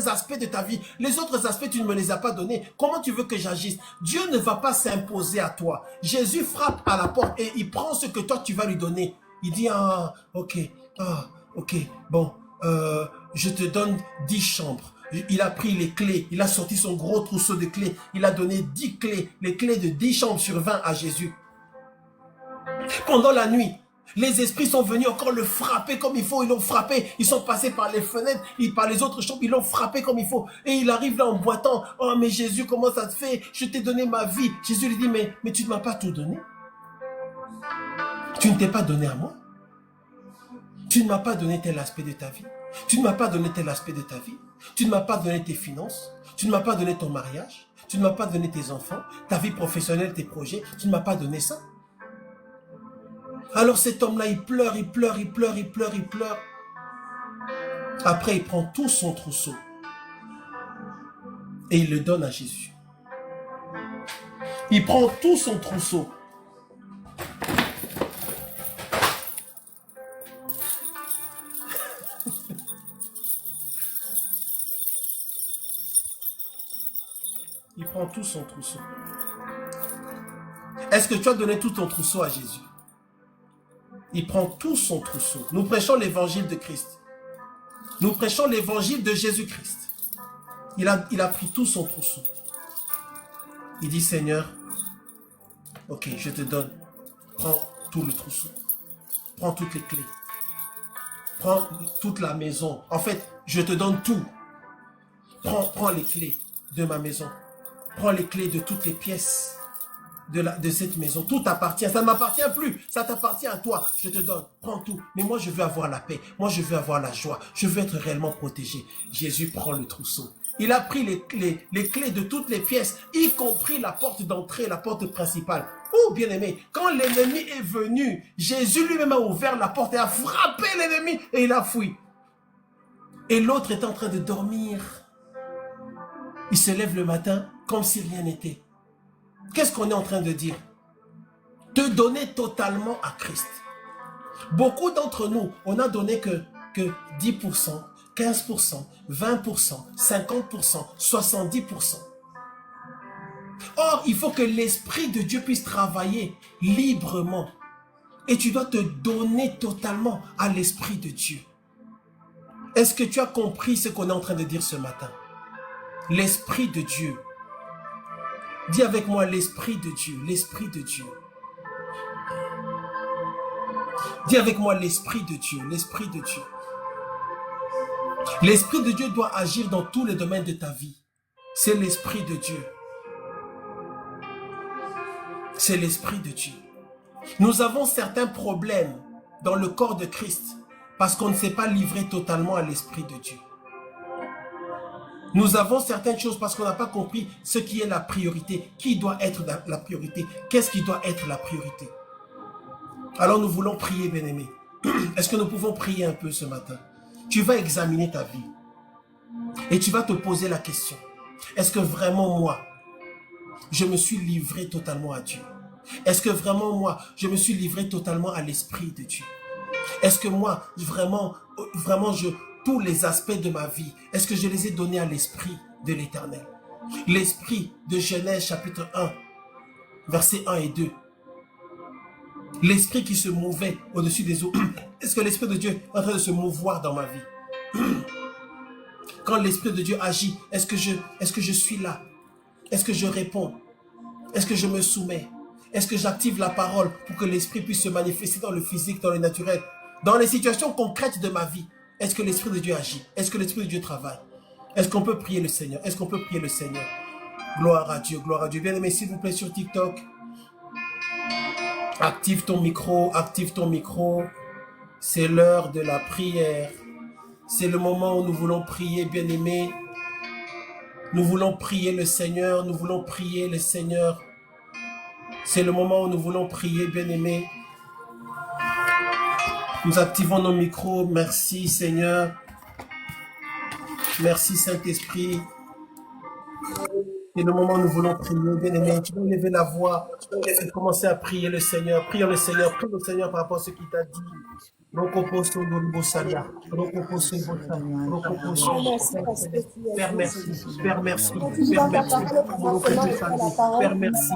aspects de ta vie. Les autres aspects, tu ne me les as pas donnés. Comment tu veux que j'agisse? Dieu ne va pas s'imposer à toi. Jésus frappe à la porte et il prend ce que toi tu vas lui donner. Il dit, ah, ok, bon, je te donne 10 chambres. Il a pris les clés, il a sorti son gros trousseau de clés, il a donné 10 clés, les clés de 10 chambres sur 20 à Jésus. Pendant la nuit, les esprits sont venus encore le frapper comme il faut, ils l'ont frappé, ils sont passés par les fenêtres, par les autres chambres, ils l'ont frappé comme il faut. Et il arrive là en boitant, oh mais Jésus, comment ça te fait? Je t'ai donné ma vie. Jésus lui dit, mais tu ne m'as pas tout donné. Tu ne t'es pas donné à moi. Tu ne m'as pas donné tel aspect de ta vie. Tu ne m'as pas donné tel aspect de ta vie. Tu ne m'as pas donné tes finances. Tu ne m'as pas donné ton mariage. Tu ne m'as pas donné tes enfants, ta vie professionnelle, tes projets. Tu ne m'as pas donné ça. Alors cet homme-là, il pleure, il pleure, il pleure, il pleure, il pleure. Après, il prend tout son trousseau et il le donne à Jésus. Il prend tout son trousseau. Il prend tout son trousseau. Est-ce que tu as donné tout ton trousseau à Jésus? Il prend tout son trousseau. Nous prêchons l'évangile de Christ. Nous prêchons l'évangile de Jésus-Christ. Il a pris tout son trousseau. Il dit, Seigneur, ok, je te donne. Prends tout le trousseau. Prends toutes les clés. Prends toute la maison. En fait, je te donne tout. Prends les clés de ma maison. Prends les clés de toutes les pièces de cette maison. Tout t'appartient. Ça ne m'appartient plus. Ça t'appartient à toi. Je te donne. Prends tout. Mais moi, je veux avoir la paix. Moi, je veux avoir la joie. Je veux être réellement protégé. Jésus prend le trousseau. Il a pris les clés de toutes les pièces, y compris la porte d'entrée, la porte principale. Oh, bien-aimé, quand l'ennemi est venu, Jésus lui-même a ouvert la porte et a frappé l'ennemi et il a fui. Et l'autre est en train de dormir. Il se lève le matin comme si rien n'était. Qu'est-ce qu'on est en train de dire? Te donner totalement à Christ. Beaucoup d'entre nous, on n'a donné que 10%, 15%, 20%, 50%, 70%. Or, il faut que l'Esprit de Dieu puisse travailler librement. Et tu dois te donner totalement à l'Esprit de Dieu. Est-ce que tu as compris ce qu'on est en train de dire ce matin? L'Esprit de Dieu. Dis avec moi, l'Esprit de Dieu, l'Esprit de Dieu. Dis avec moi, l'Esprit de Dieu, l'Esprit de Dieu. L'Esprit de Dieu doit agir dans tous les domaines de ta vie. C'est l'Esprit de Dieu. C'est l'Esprit de Dieu. Nous avons certains problèmes dans le corps de Christ parce qu'on ne s'est pas livré totalement à l'Esprit de Dieu. Nous avons certaines choses parce qu'on n'a pas compris ce qui est la priorité. Qui doit être la priorité? Qu'est-ce qui doit être la priorité? Alors nous voulons prier, bien-aimés. Est-ce que nous pouvons prier un peu ce matin? Tu vas examiner ta vie et tu vas te poser la question. Est-ce que vraiment moi, je me suis livré totalement à Dieu? Est-ce que vraiment moi, je me suis livré totalement à l'Esprit de Dieu? Est-ce que moi, vraiment, tous les aspects de ma vie, est-ce que je les ai donnés à l'Esprit de l'Éternel? L'Esprit de Genèse chapitre 1, versets 1 et 2. L'Esprit qui se mouvait au-dessus des eaux. Est-ce que l'Esprit de Dieu est en train de se mouvoir dans ma vie? Quand l'Esprit de Dieu agit, est-ce que je suis là? Est-ce que je réponds? Est-ce que je me soumets? Est-ce que j'active la parole pour que l'Esprit puisse se manifester dans le physique, dans le naturel? Dans les situations concrètes de ma vie, est-ce que l'Esprit de Dieu agit? Est-ce que l'Esprit de Dieu travaille? Est-ce qu'on peut prier le Seigneur? Est-ce qu'on peut prier le Seigneur? Gloire à Dieu, gloire à Dieu. Bien-aimé, s'il vous plaît, sur TikTok, active ton micro, active ton micro. C'est l'heure de la prière. C'est le moment où nous voulons prier, bien-aimé. Nous voulons prier le Seigneur, nous voulons prier le Seigneur. C'est le moment où nous voulons prier, bien-aimé. Nous activons nos micros. Merci, Seigneur. Merci, Saint-Esprit. C'est le moment où nous voulons prier, bien-aimé. Tu peux lever la voix et commencer à prier le Seigneur. Prie le Seigneur par rapport à ce qu'il t'a dit. Rokoposo Dolibosalia, Rokoposo Bosalia, Rokoposo. Père merci, Père merci, Père merci, Père merci,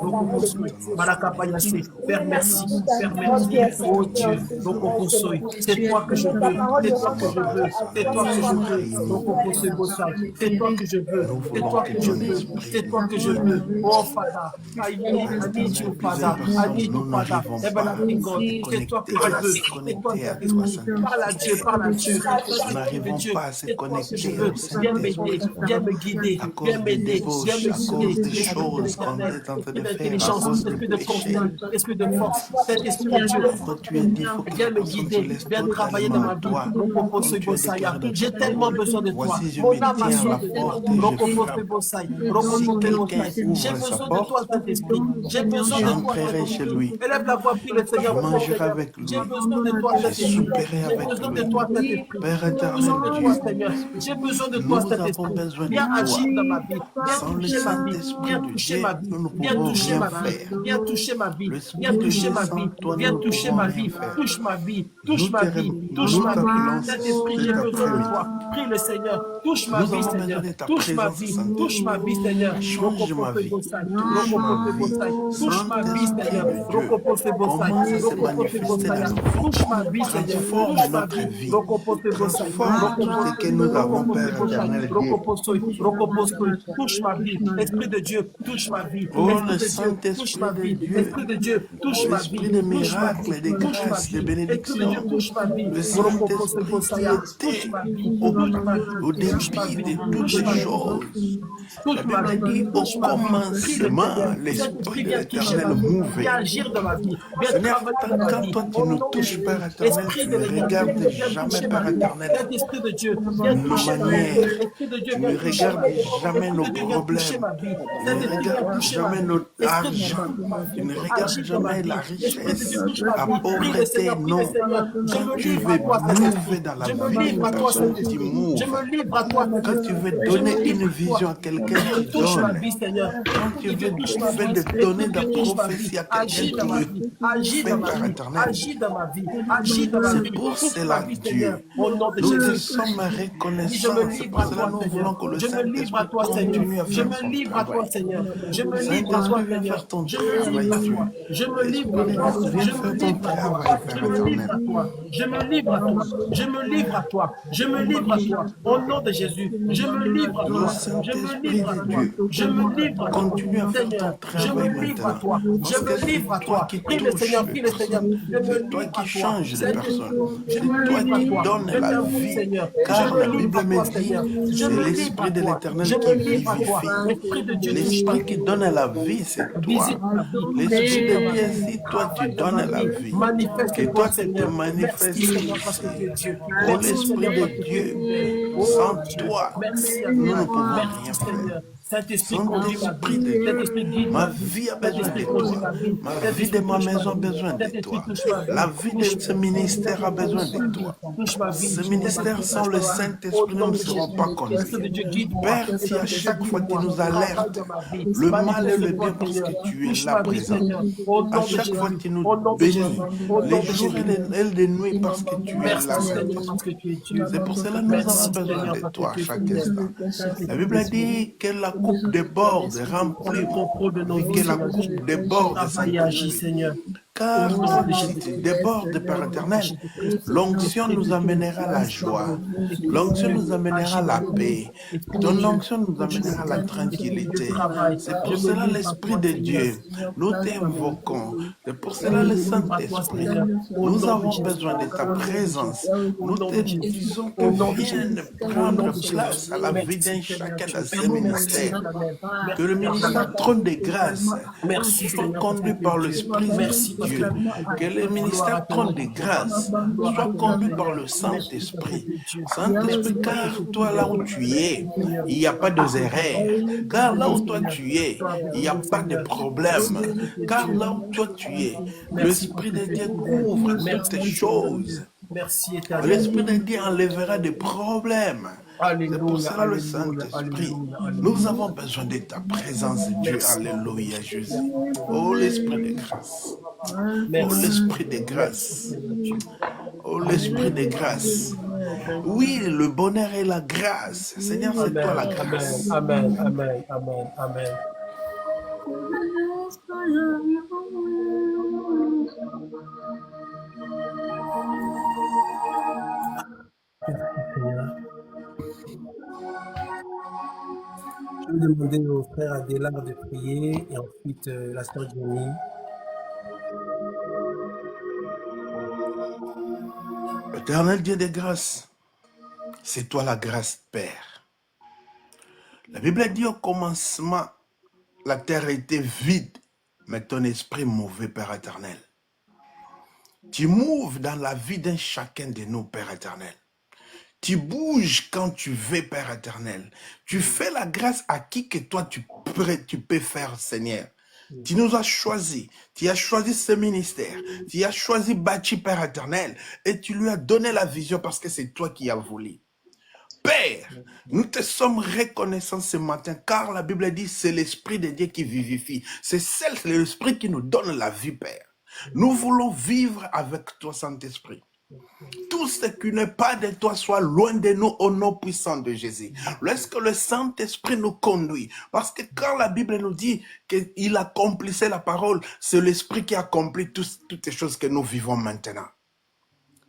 Rokoposo, Marakapayase, Père merci, Père merci, oh Dieu, Rokoposo, c'est toi que je veux, c'est toi que je veux, c'est toi que je veux, Rokoposo Bosalia, c'est toi que je veux, c'est toi que je veux, c'est toi que je veux, oh Father, I need you, Father, I need you, Father, everlasting God, c'est toi que je veux. Connecter à toi, Saint-Esprit. Parle à Dieu, parle à Dieu. Nous n'arrivons pas à se connecter au Viens m'aider, viens me guider, viens m'aider, viens me guider. des choses qu'on est en train de faire, à Intelligence, cause de esprit de péché. confiance, esprit de force, cet esprit de Dieu. Quand tu es dit, il faut que Viens la me personne se guider, laisse viens travailler dans ma vie. totalement à toi. Rokoposo Bosaya. J'ai tellement besoin de toi. Voici, je Mon me âme a tiens à besoin la de toi. porte et je Rokoposo frappe. Bosaya. Si Rokoposo quelqu'un Bosaya. J'ai ouvre sa besoin de porte, toi, Saint-Esprit. J'ai besoin de toi, j'entrerai chez lui. Élève la voix, prie le Seigneur. Je mangerai avec lui. J'ai besoin de toi, Je Saint-Esprit. souperai J'ai avec besoin de lui. toi, Saint-Esprit. Père J'ai éternel besoin de Dieu, toi, Seigneur. J'ai besoin de toi, nous avons Saint-Esprit. besoin de Viens toi. agir dans ma vie. Viens Sans le toucher ma vie. Saint-Esprit Viens de toucher Dieu, ma vie. nous ne Viens pouvons toucher rien ma vie. faire. Viens toucher ma vie. L'Esprit Viens de toucher Dieu ma sans vie. toi, Viens nous ne toucher pouvons ma rien vie. faire. Touche ma vie. Nous Touche ma vie. Touche ma vie. t'appelons Saint-Esprit, cet j'ai besoin de après-midi. toi. Prie le Seigneur. Touche ma Nous vie, avons Seigneur. besoin de ta Touche ma présence, vie. Saint-Esprit. Touche ma vie, Seigneur. Change ma vie. Touche ma vie, Seigneur. Commence à se manifester dans nos vies. Touche ma vie, Seigneur. Transforme Touche ma notre vie. vie. Transforme tout ce que nous avons, Père éternel Dieu. Touche ma vie. Esprit de Dieu, touche ma vie. Oh, Esprit le de Dieu, touche Saint-Esprit ma de vie. Dieu. Esprit de Dieu, touche ma vie. L'esprit de Touche ma miracles et vie. de Touche ma grâces, de vie. Esprit de bénédictions. Dieu, touche ma vie. Le Saint-Esprit qui Touche était ma vie. au, Touche ma vie. au Touche ma début vie. de Touche toutes ma vie. choses. La Touche ma Bible vie, dit touche au ma vie. commencement, l'Esprit de l'Éternel mouvait. Viens agir dans ma vie. Viens Seigneur, travailler dans ma quand vie. toi tu Au nous nom de touches, Jésus. Père éternel, Esprit tu de ne l'éternel, regardes viens jamais, toucher ma Père vie. éternel, Saint-Esprit de Dieu, viens nos toucher ma vie. manières. Esprit de Dieu, Tu viens ne toucher ma regardes vie. jamais nos Esprit de Dieu, viens toucher problèmes. ma vie. Tu ne Saint-Esprit, viens regardes toucher ma jamais vie. notre Esprit de Dieu, argent. touche ma Tu vie. ne regardes Agis dans ma jamais vie. la Esprit de Dieu, richesse, touche ma la vie. Prie le pauvreté. Seigneur, prie le Non. Seigneur. Je Quand me tu livre veux à toi, Saint-Esprit. mouver dans la Je me vie livre d'une à toi, personne, tu Saint-Esprit. Je mouves. me livre à toi, Quand tu veux Saint-Esprit. Je donner me livre une à toi. vision à quelqu'un, tu Touche ma donnes. vie, Seigneur. Quand tu Esprit de veux Dieu, touche ma fait vie. de donner Esprit de de la Dieu, touche ma vie. prophétie à Agis quelqu'un, dans tu ma le vie. Agis fais, dans ma Père vie. éternel. Agis dans ma vie. Agis dans ma C'est vie. pour Touche cela, ma vie, Dieu. Seigneur. Au nom de Nous te Jésus. sommes Je me reconnaissants. C'est livre pour à cela toi, que nous Seigneur. voulons que le Je me livre à Saint-Esprit toi, Seigneur. continue à Je faire me son livre à toi, travail. Seigneur. Je me livre à toi, Saint-Esprit, viens Seigneur. faire ton Je me travail, livre à Dieu. toi. Je me livre à Esprit de toi. Dieu, viens Je me faire ton livre à toi. travail, Je Père me livre éternel. à toi. Je me livre à toi. Je me livre à toi. Je me livre à toi. Au nom de Jésus. Je me livre à Le toi. Je me Saint-Esprit livre à de toi. Dieu, Je me livre à toi. continue à faire ton Seigneur, je travail me livre à maintenant. toi. Je Parce que me livre à c'est toi toi. qui Prie le touches Seigneur, les prie le Seigneur. personnes. Je me C'est toi livre à qui toi. changes les Saint-Esprit, personnes. je C'est me toi livre à qui toi. donnes Je la t'avoue, vie. Seigneur. Je Car me la livre Bible à toi, me dit, Seigneur. Je c'est me livre à l'Esprit de toi. Je l'Éternel qui me livre à toi. vivifie. Esprit de Dieu, touche ma L'Esprit qui vie. donne la vie, c'est toi. Visite ma vie. L'Esprit de Agis Dieu, si toi tu travaille dans ma donnes la vie. vie, que Manifeste-toi, toi tu te Seigneur. manifestes Merci, Seigneur, parce que ici. tu es Dieu. Oh Merci, l'Esprit Seigneur, de parce que tu es Dieu, fidèle. Oh sans Dieu. toi, Merci nous ne infiniment. pouvons Merci, rien faire. Seigneur. Saint-Esprit, conduis ma Saint-Esprit vie. de Dieu, Saint-Esprit, guide ma ma vie. vie a besoin Saint-Esprit, de conduis toi. ma vie. Ma vie Saint-Esprit, de ma touche ma maison a vie. besoin de Saint-Esprit, toi. touche ma vie. La vie Touche de ce ma vie. ministère a besoin Touche de ma vie. toi. Touche ma vie. Ce ministère sans le Au Saint-Esprit, nous nom ne de serons Jésus. pas Esprit de conduits. Dieu, guide-moi. Père, si à chaque fois tu nous alertes, le mal et le bien parce que tu es Touche là ma vie, présent. Seigneur. Au À nom de chaque Jésus. fois tu nous Au nom de bénis, Jésus. Au nom les de jours Jésus. et les nuits parce que tu es Merci là, Seigneur Saint-Esprit. parce que tu es Dieu. C'est pour cela que nous Merci avons besoin Seigneur de parce toi que à tu es chaque fidèle. instant. La Bible a dit que la coupe déborde est remplie Prends le contrôle de nos et vies, que la Seigneur. coupe déborde, Travaille et agis, Saint-Esprit. Seigneur. Car si tu débordes, Père éternel, l'onction nous amènera à la joie. L'onction nous amènera à la paix. Ton onction nous amènera à la tranquillité. C'est pour cela l'Esprit de Dieu, nous t'invoquons. C'est pour cela le Saint-Esprit. Nous avons besoin de ta présence. Nous te disons que vienne prendre place à la vie d'un chacun de ces ministères. Que le ministère trône de grâce soit conduit par l'Esprit de Dieu. Que le ministère trône de grâce soit conduit par le Saint-Esprit. Saint-Esprit, car toi là où tu es, il n'y a pas de erreurs. Car là où toi tu es, il n'y a pas de problème. Car là où toi tu es, l'Esprit de Dieu couvre toutes les choses. L'Esprit de Dieu enlèvera des problèmes. C'est pour cela le Saint-Esprit. Nous avons besoin de ta présence, Dieu. Alléluia, Jésus. Oh, l'Esprit de grâce. Oh, l'Esprit de grâce. Oh, l'Esprit de grâce. Oui, le bonheur et la grâce. Seigneur, c'est toi la grâce. Amen, amen, amen, amen. Je vais demander au frère Adélard de prier et ensuite la sœur Jenny. Éternel Dieu de grâce, c'est toi la grâce, Père. La Bible dit au commencement, la terre était vide, mais ton esprit mouvait, Père éternel. Tu mouves dans la vie d'un chacun de nous, Père éternel. Tu bouges quand tu veux, Père éternel. Tu fais la grâce à qui que toi tu peux faire, Seigneur. Tu nous as choisis. Tu as choisi ce ministère. Tu as choisi Bâti, Père éternel. Et tu lui as donné la vision parce que c'est toi qui as voulu. Père, nous te sommes reconnaissants ce matin car la Bible dit c'est l'Esprit de Dieu qui vivifie. C'est l'Esprit qui nous donne la vie, Père. Nous voulons vivre avec toi, Saint-Esprit. Tout ce qui n'est pas de toi soit loin de nous au nom puissant de Jésus. Laisse que le Saint-Esprit nous conduise. Parce que quand la Bible nous dit qu'il accomplissait la parole, c'est l'Esprit qui accomplit toutes les choses que nous vivons maintenant.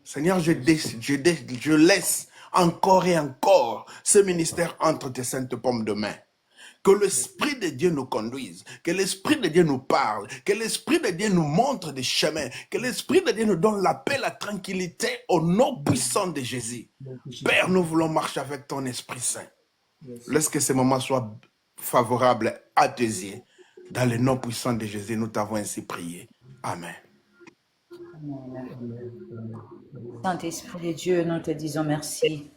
Seigneur, je laisse encore et encore ce ministère entre tes saintes paumes de main. Que l'Esprit de Dieu nous conduise, que l'Esprit de Dieu nous parle, que l'Esprit de Dieu nous montre des chemins, que l'Esprit de Dieu nous donne la paix, la tranquillité au nom puissant de Jésus. Père, nous voulons marcher avec ton Esprit Saint. Laisse que ce moment soit favorable à tes yeux. Dans le nom puissant de Jésus, nous t'avons ainsi prié. Amen. Saint-Esprit de Dieu, nous te disons merci.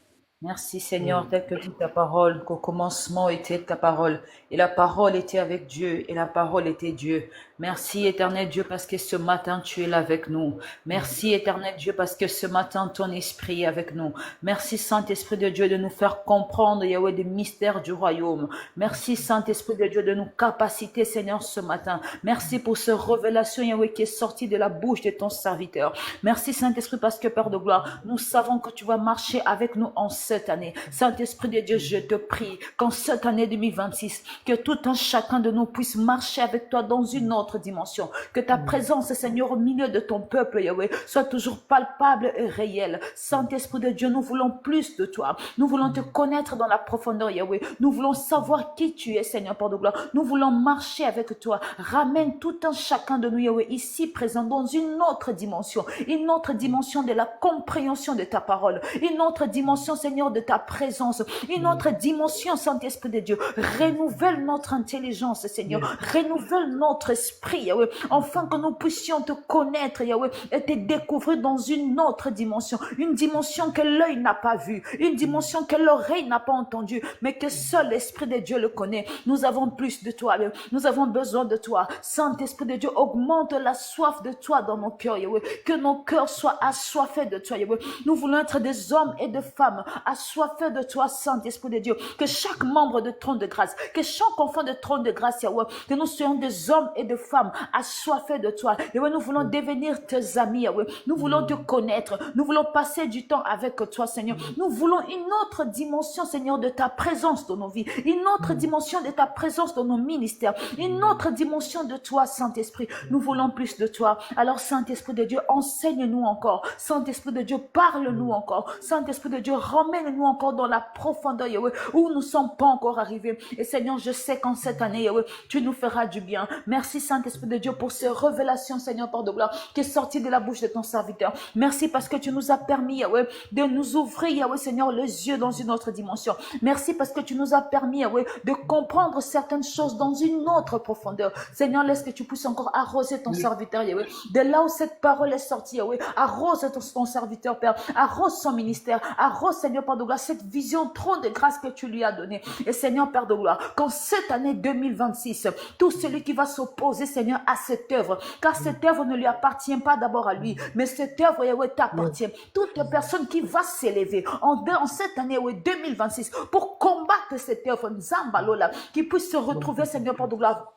Merci Seigneur, tel que dit ta parole, qu'au commencement était ta parole, et la parole était avec Dieu, et la parole était Dieu. Merci éternel Dieu parce que ce matin tu es là avec nous. Merci éternel Dieu parce que ce matin ton esprit est avec nous. Merci Saint-Esprit de Dieu de nous faire comprendre Yahweh des mystères du royaume. Merci Saint-Esprit de Dieu de nous capaciter Seigneur ce matin. Merci pour cette révélation Yahweh qui est sortie de la bouche de ton serviteur. Merci Saint-Esprit parce que Père de gloire, nous savons que tu vas marcher avec nous en cette année. Saint-Esprit de Dieu, je te prie qu'en cette année 2026, que tout un chacun de nous puisse marcher avec toi dans une autre dimension. Que ta présence, Seigneur, au milieu de ton peuple, Yahweh, soit toujours palpable et réelle. Saint-Esprit de Dieu, nous voulons plus de toi. Nous voulons te connaître dans la profondeur, Yahweh. Nous voulons savoir qui tu es, Seigneur, Père de gloire. Nous voulons marcher avec toi. Ramène tout un chacun de nous, Yahweh, ici présent dans une autre dimension de la compréhension de ta parole, une autre dimension, Seigneur, de ta présence, une autre dimension, Saint-Esprit de Dieu. Renouvelle notre intelligence, Seigneur. Renouvelle notre esprit, Yahweh, afin que nous puissions te connaître, Yahweh, et te découvrir dans une autre dimension, une dimension que l'œil n'a pas vue, une dimension que l'oreille n'a pas entendue, mais que seul l'Esprit de Dieu le connaît. Nous avons plus de toi, Yahweh. Nous avons besoin de toi. Saint-Esprit de Dieu, augmente la soif de toi dans nos cœurs, Yahweh. Que nos cœurs soient assoiffés de toi, Yahweh. Nous voulons être des hommes et des femmes assoiffés de toi, Saint-Esprit de Dieu. Que chaque membre de trône de grâce, que chaque enfant de trône de grâce, Yahweh, que nous soyons des hommes et des femmes assoiffés de toi. Yahweh, nous voulons devenir tes amis, Yahweh. Nous voulons te connaître. Nous voulons passer du temps avec toi, Seigneur. Nous voulons une autre dimension, Seigneur, de ta présence dans nos vies. Une autre dimension de ta présence dans nos ministères. Une autre dimension de toi, Saint-Esprit. Nous voulons plus de toi. Alors, Saint-Esprit de Dieu, enseigne-nous encore. Saint-Esprit de Dieu, parle-nous encore. Saint-Esprit de Dieu, ramène-nous encore dans la profondeur, Yahweh, où nous ne sommes pas encore arrivés. Et Seigneur, je sais qu'en cette année, Yahweh, tu nous feras du bien. Merci, Saint-Esprit de Dieu, pour ces révélations, Seigneur, Père de gloire, qui est sorti de la bouche de ton serviteur. Merci parce que tu nous as permis, Yahweh, de nous ouvrir, Yahweh, Seigneur, les yeux dans une autre dimension. Merci parce que tu nous as permis, Yahweh, de comprendre certaines choses dans une autre profondeur. Seigneur, laisse que tu puisses encore arroser ton serviteur, Yahweh. De là où cette parole est sortie, Yahweh, arrose ton serviteur, Père. Arrose son ministère. Arrose, Seigneur, Père de gloire, cette vision trop de grâce que tu lui as donnée. Et Seigneur, Père de gloire, qu'en cette année 2026, tout celui qui va s'opposer, Seigneur, à cette œuvre, car cette œuvre ne lui appartient pas d'abord à lui, mais cette œuvre, Yahweh, t'appartient. Toute personne qui va s'élever en cette année, Yahweh, 2026, pour combattre cette œuvre, Nzambalola, qui puisse se retrouver, Seigneur, Père de gloire,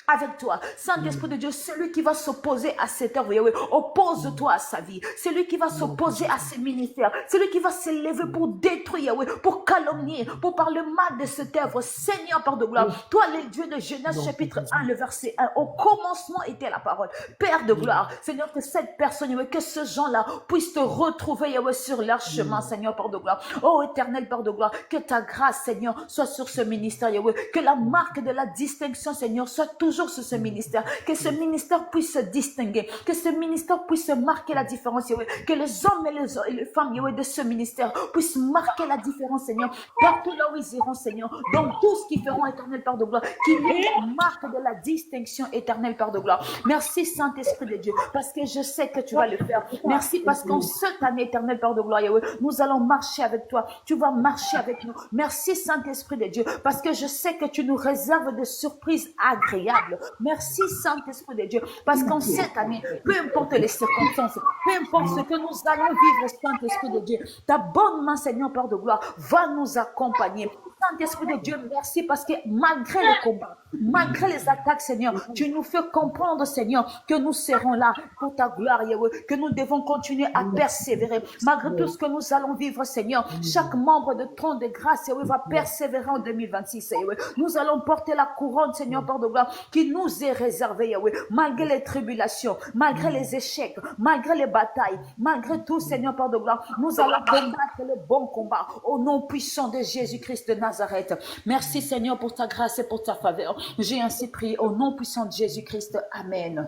avec toi. Saint-Esprit de Dieu, celui qui va s'opposer à cette œuvre, Yahweh, oppose-toi à sa vie. Celui qui va s'opposer à ses ministères, celui qui va s'élever pour détruire, Yahweh, pour calomnier, pour parler mal de cette œuvre. Seigneur, Père de gloire, toi, le Dieu de Genèse, chapitre 1, le verset 1, au commencement était la parole. Père de gloire, Seigneur, que cette personne, Yahweh, que ce gens-là puissent te retrouver, Yahweh, sur leur chemin, Seigneur, Père de gloire. Oh, éternel Père de gloire, que ta grâce, Seigneur, soit sur ce ministère, Yahweh, que la marque de la distinction, Seigneur, soit toujours sur ce ministère, que ce ministère puisse se distinguer, que ce ministère puisse marquer la différence, Yahweh, que les hommes et les femmes, Yahweh, de ce ministère puissent marquer la différence, Seigneur, partout là où ils iront, Seigneur, dans tout ce qu'ils feront, éternel Père de gloire, qu'il y ait une marque de la distinction, éternel Père de gloire. Merci, Saint-Esprit de Dieu, parce que je sais que tu vas le faire. Merci parce qu'en cette année, éternel Père de gloire, Yahweh, nous allons marcher avec toi, tu vas marcher avec nous. Merci, Saint-Esprit de Dieu, parce que je sais que tu nous réserves des surprises agréables. Merci, Saint-Esprit de Dieu, parce qu'en cette année, peu importe les circonstances, peu importe ce que nous allons vivre, Saint-Esprit de Dieu, ta bonne main, Seigneur, Père de gloire, va nous accompagner. Saint-Esprit de Dieu, merci parce que malgré le combat, malgré les attaques, Seigneur, tu nous fais comprendre, Seigneur, que nous serons là pour ta gloire, Yahweh, que nous devons continuer à persévérer. Malgré tout ce que nous allons vivre, Seigneur, chaque membre de trône de grâce, Yahweh, va persévérer en 2026, Yahweh. Nous allons porter la couronne, Seigneur, Père de gloire, qui nous est réservée, Yahweh, malgré les tribulations, malgré les échecs, malgré les batailles, malgré tout, Seigneur, Père de gloire, nous allons combattre le bon combat au nom puissant de Jésus-Christ de Nazareth. Merci, Seigneur, pour ta grâce et pour ta faveur. J'ai ainsi prié au nom puissant de Jésus-Christ. Amen. Amen.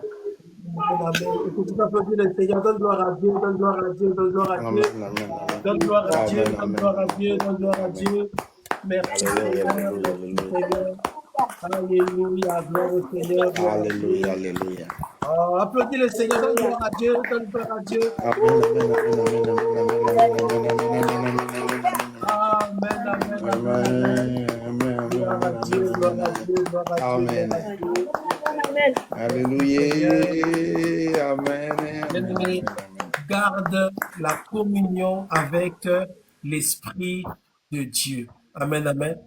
Et que tu applaudir le Seigneur, donne gloire à Dieu, donne gloire à Dieu, donne gloire à Dieu. Donne gloire à Dieu, donne gloire à Dieu, donne gloire à Dieu. Merci, Seigneur, merci, Seigneur. Alléluia, gloire au Seigneur. Alléluia, alléluia. Oh, applaudis le Seigneur, donne gloire à Dieu, donne gloire à Dieu. Amen, amen, amen. Gloire à Dieu, gloire à Dieu, gloire à Dieu. Amen. Amen. Alléluia. Amen. Bien-aimé, garde la communion avec l'Esprit de Dieu. Amen, amen.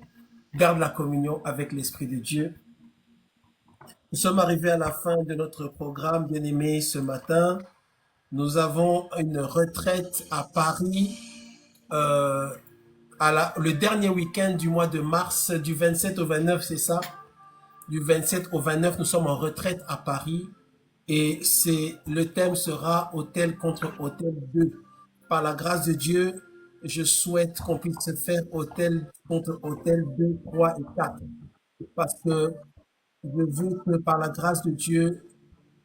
Garde la communion avec l'Esprit de Dieu. Nous sommes arrivés à la fin de notre programme, bien-aimé, ce matin. Nous avons une retraite à Paris le dernier week-end du mois de mars, du 27 au 29, c'est ça? Du 27 au 29, nous sommes en retraite à Paris et le thème sera Hôtel contre Hôtel 2. Par la grâce de Dieu, je souhaite qu'on puisse faire Hôtel contre Hôtel 2, 3 et 4 parce que je veux que par la grâce de Dieu,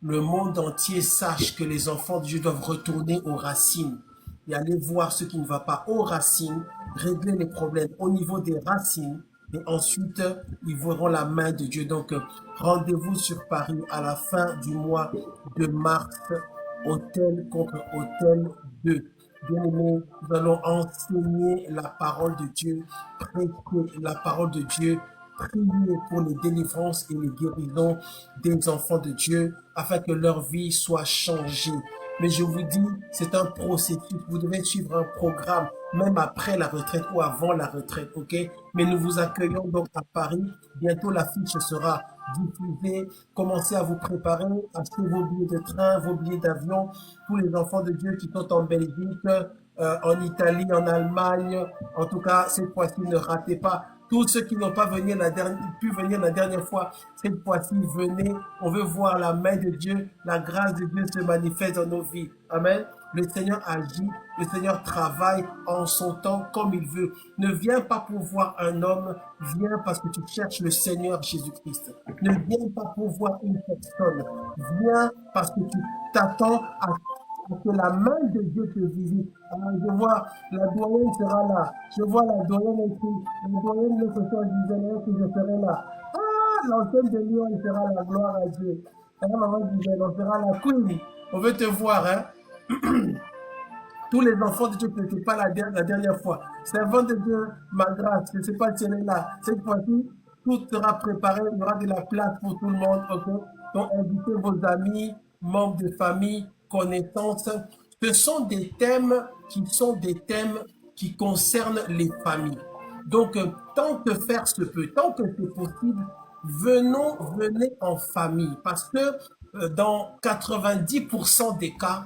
le monde entier sache que les enfants de Dieu doivent retourner aux racines et aller voir ce qui ne va pas aux racines, régler les problèmes au niveau des racines et ensuite ils verront la main de Dieu. Donc rendez-vous sur Paris à la fin du mois de mars, Hôtel contre Hôtel 2. Bien aimé, nous allons enseigner la parole de Dieu, prêcher la parole de Dieu, prier pour les délivrances et les guérisons des enfants de Dieu afin que leur vie soit changée. Mais je vous dis, c'est un processus. Vous devez suivre un programme même après la retraite ou avant la retraite, ok? Mais nous vous accueillons donc à Paris. Bientôt, l'affiche sera diffusée. Commencez à vous préparer, achetez vos billets de train, vos billets d'avion. Tous les enfants de Dieu qui sont en Belgique, en Italie, en Allemagne. En tout cas, cette fois-ci, ne ratez pas. Tous ceux qui n'ont pas pu venir la dernière fois, cette fois-ci, venez. On veut voir la main de Dieu, la grâce de Dieu se manifeste dans nos vies. Amen. Le Seigneur agit, le Seigneur travaille en son temps comme il veut. Ne viens pas pour voir un homme, viens parce que tu cherches le Seigneur Jésus-Christ. Ne viens pas pour voir une personne, viens parce que tu t'attends à que la main de Dieu te visite. Alors, je vois la doyenne sera là. Je vois la doyenne écrit. La doyenne de ce soir disait que je serai là. Ah, l'ancienne de Lyon, elle sera la gloire à Dieu. Alors, maman disait, on sera la queen. On veut te voir, hein. Tous les enfants de Dieu qui n'étaient pas la dernière fois. Servant de Dieu, ma grâce, je ne sais pas si elle est là. Cette fois-ci, tout sera préparé. Il y aura de la place pour tout le monde. Ok? Donc, invitez vos amis, membres de famille, connaissances. Ce sont des thèmes qui concernent les familles. Donc, tant que faire se peut, tant que c'est possible, venez en famille. Parce que dans 90% des cas,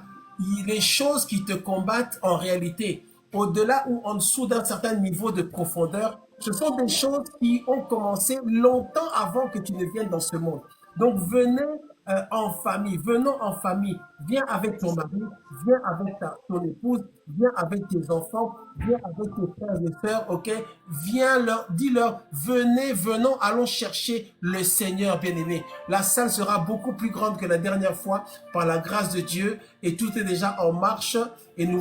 les choses qui te combattent en réalité, au-delà ou en dessous d'un certain niveau de profondeur, ce sont des choses qui ont commencé longtemps avant que tu ne viennes dans ce monde. Donc venez en famille, venons en famille. Viens avec ton mari, viens avec ton épouse, viens avec tes enfants, viens avec tes frères et sœurs, ok? Dis-leur, venons, allons chercher le Seigneur bien-aimé. La salle sera beaucoup plus grande que la dernière fois par la grâce de Dieu et tout est déjà en marche et nous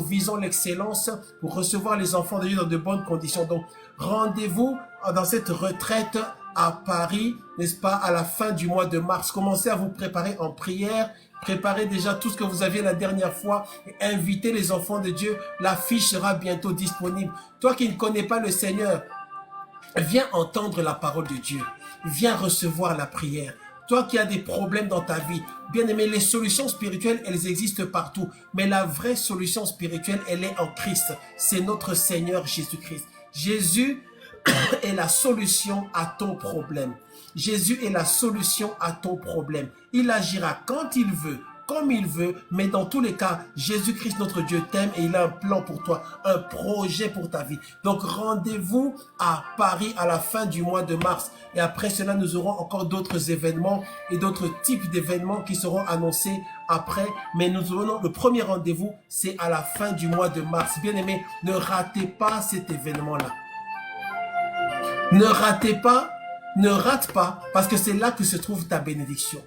visons l'excellence pour recevoir les enfants de Dieu dans de bonnes conditions. Donc, rendez-vous dans cette retraite à Paris, n'est-ce pas, à la fin du mois de mars. Commencez à vous préparer en prière. Préparez déjà tout ce que vous aviez la dernière fois et invitez les enfants de Dieu. L'affiche sera bientôt disponible. Toi qui ne connais pas le Seigneur, viens entendre la parole de Dieu. Viens recevoir la prière. Toi qui as des problèmes dans ta vie, bien aimé, les solutions spirituelles, elles existent partout. Mais la vraie solution spirituelle, elle est en Christ. C'est notre Seigneur Jésus-Christ. Jésus est la solution à ton problème. Jésus est la solution à ton problème. Il agira quand il veut, comme il veut, mais dans tous les cas, Jésus-Christ, notre Dieu, t'aime et il a un plan pour toi, un projet pour ta vie. Donc, rendez-vous à Paris à la fin du mois de mars. Et après cela, nous aurons encore d'autres événements et d'autres types d'événements qui seront annoncés après. Mais nous aurons le premier rendez-vous, c'est à la fin du mois de mars. Bien aimé, ne ratez pas cet événement-là. Ne rate pas, parce que c'est là que se trouve ta bénédiction.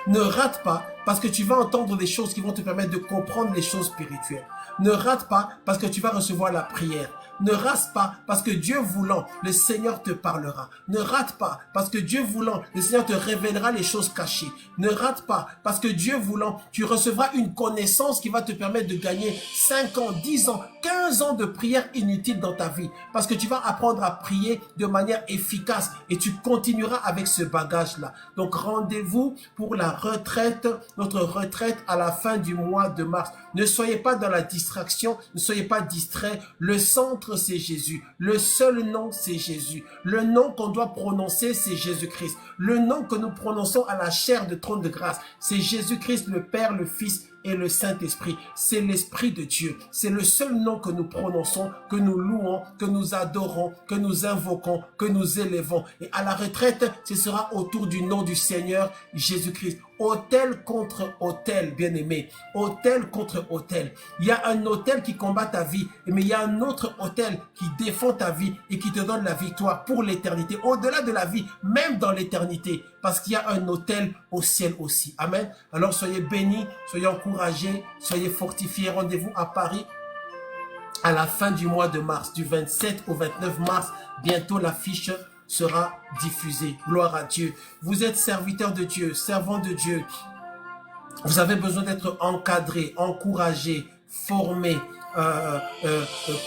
Ne rate pas, parce que tu vas entendre des choses qui vont te permettre de comprendre les choses spirituelles. Ne rate pas, parce que tu vas recevoir la prière. Ne rate pas, parce que Dieu voulant, le Seigneur te parlera. Ne rate pas, parce que Dieu voulant, le Seigneur te révélera les choses cachées. Ne rate pas, parce que Dieu voulant, tu recevras une connaissance qui va te permettre de gagner 5 ans, 10 ans, 15 ans de prière inutile dans ta vie. Parce que tu vas apprendre à prier de manière efficace et tu continueras avec ce bagage-là. Donc rendez-vous pour la retraite, notre retraite à la fin du mois de mars. Ne soyez pas dans la distraction, ne soyez pas distraits. Le centre, c'est Jésus. Le seul nom, c'est Jésus. Le nom qu'on doit prononcer, c'est Jésus-Christ. Le nom que nous prononçons à la chair de trône de grâce, c'est Jésus-Christ, le Père, le Fils et le Saint-Esprit. C'est l'Esprit de Dieu. C'est le seul nom que nous prononçons, que nous louons, que nous adorons, que nous invoquons, que nous élevons. Et à la retraite, ce sera autour du nom du Seigneur Jésus-Christ. Autel contre autel, bien-aimé. Autel contre autel. Il y a un autel qui combat ta vie, mais il y a un autre autel qui défend ta vie et qui te donne la victoire pour l'éternité. Au-delà de la vie, même dans l'éternité. Parce qu'il y a un autel au ciel aussi. Amen. Alors soyez bénis, soyez encouragés, soyez fortifiés. Rendez-vous à Paris à la fin du mois de mars, du 27 au 29 mars. Bientôt l'affiche sera diffusée. Gloire à Dieu. Vous êtes serviteur de Dieu, servant de Dieu. Vous avez besoin d'être encadré, encouragé, formé,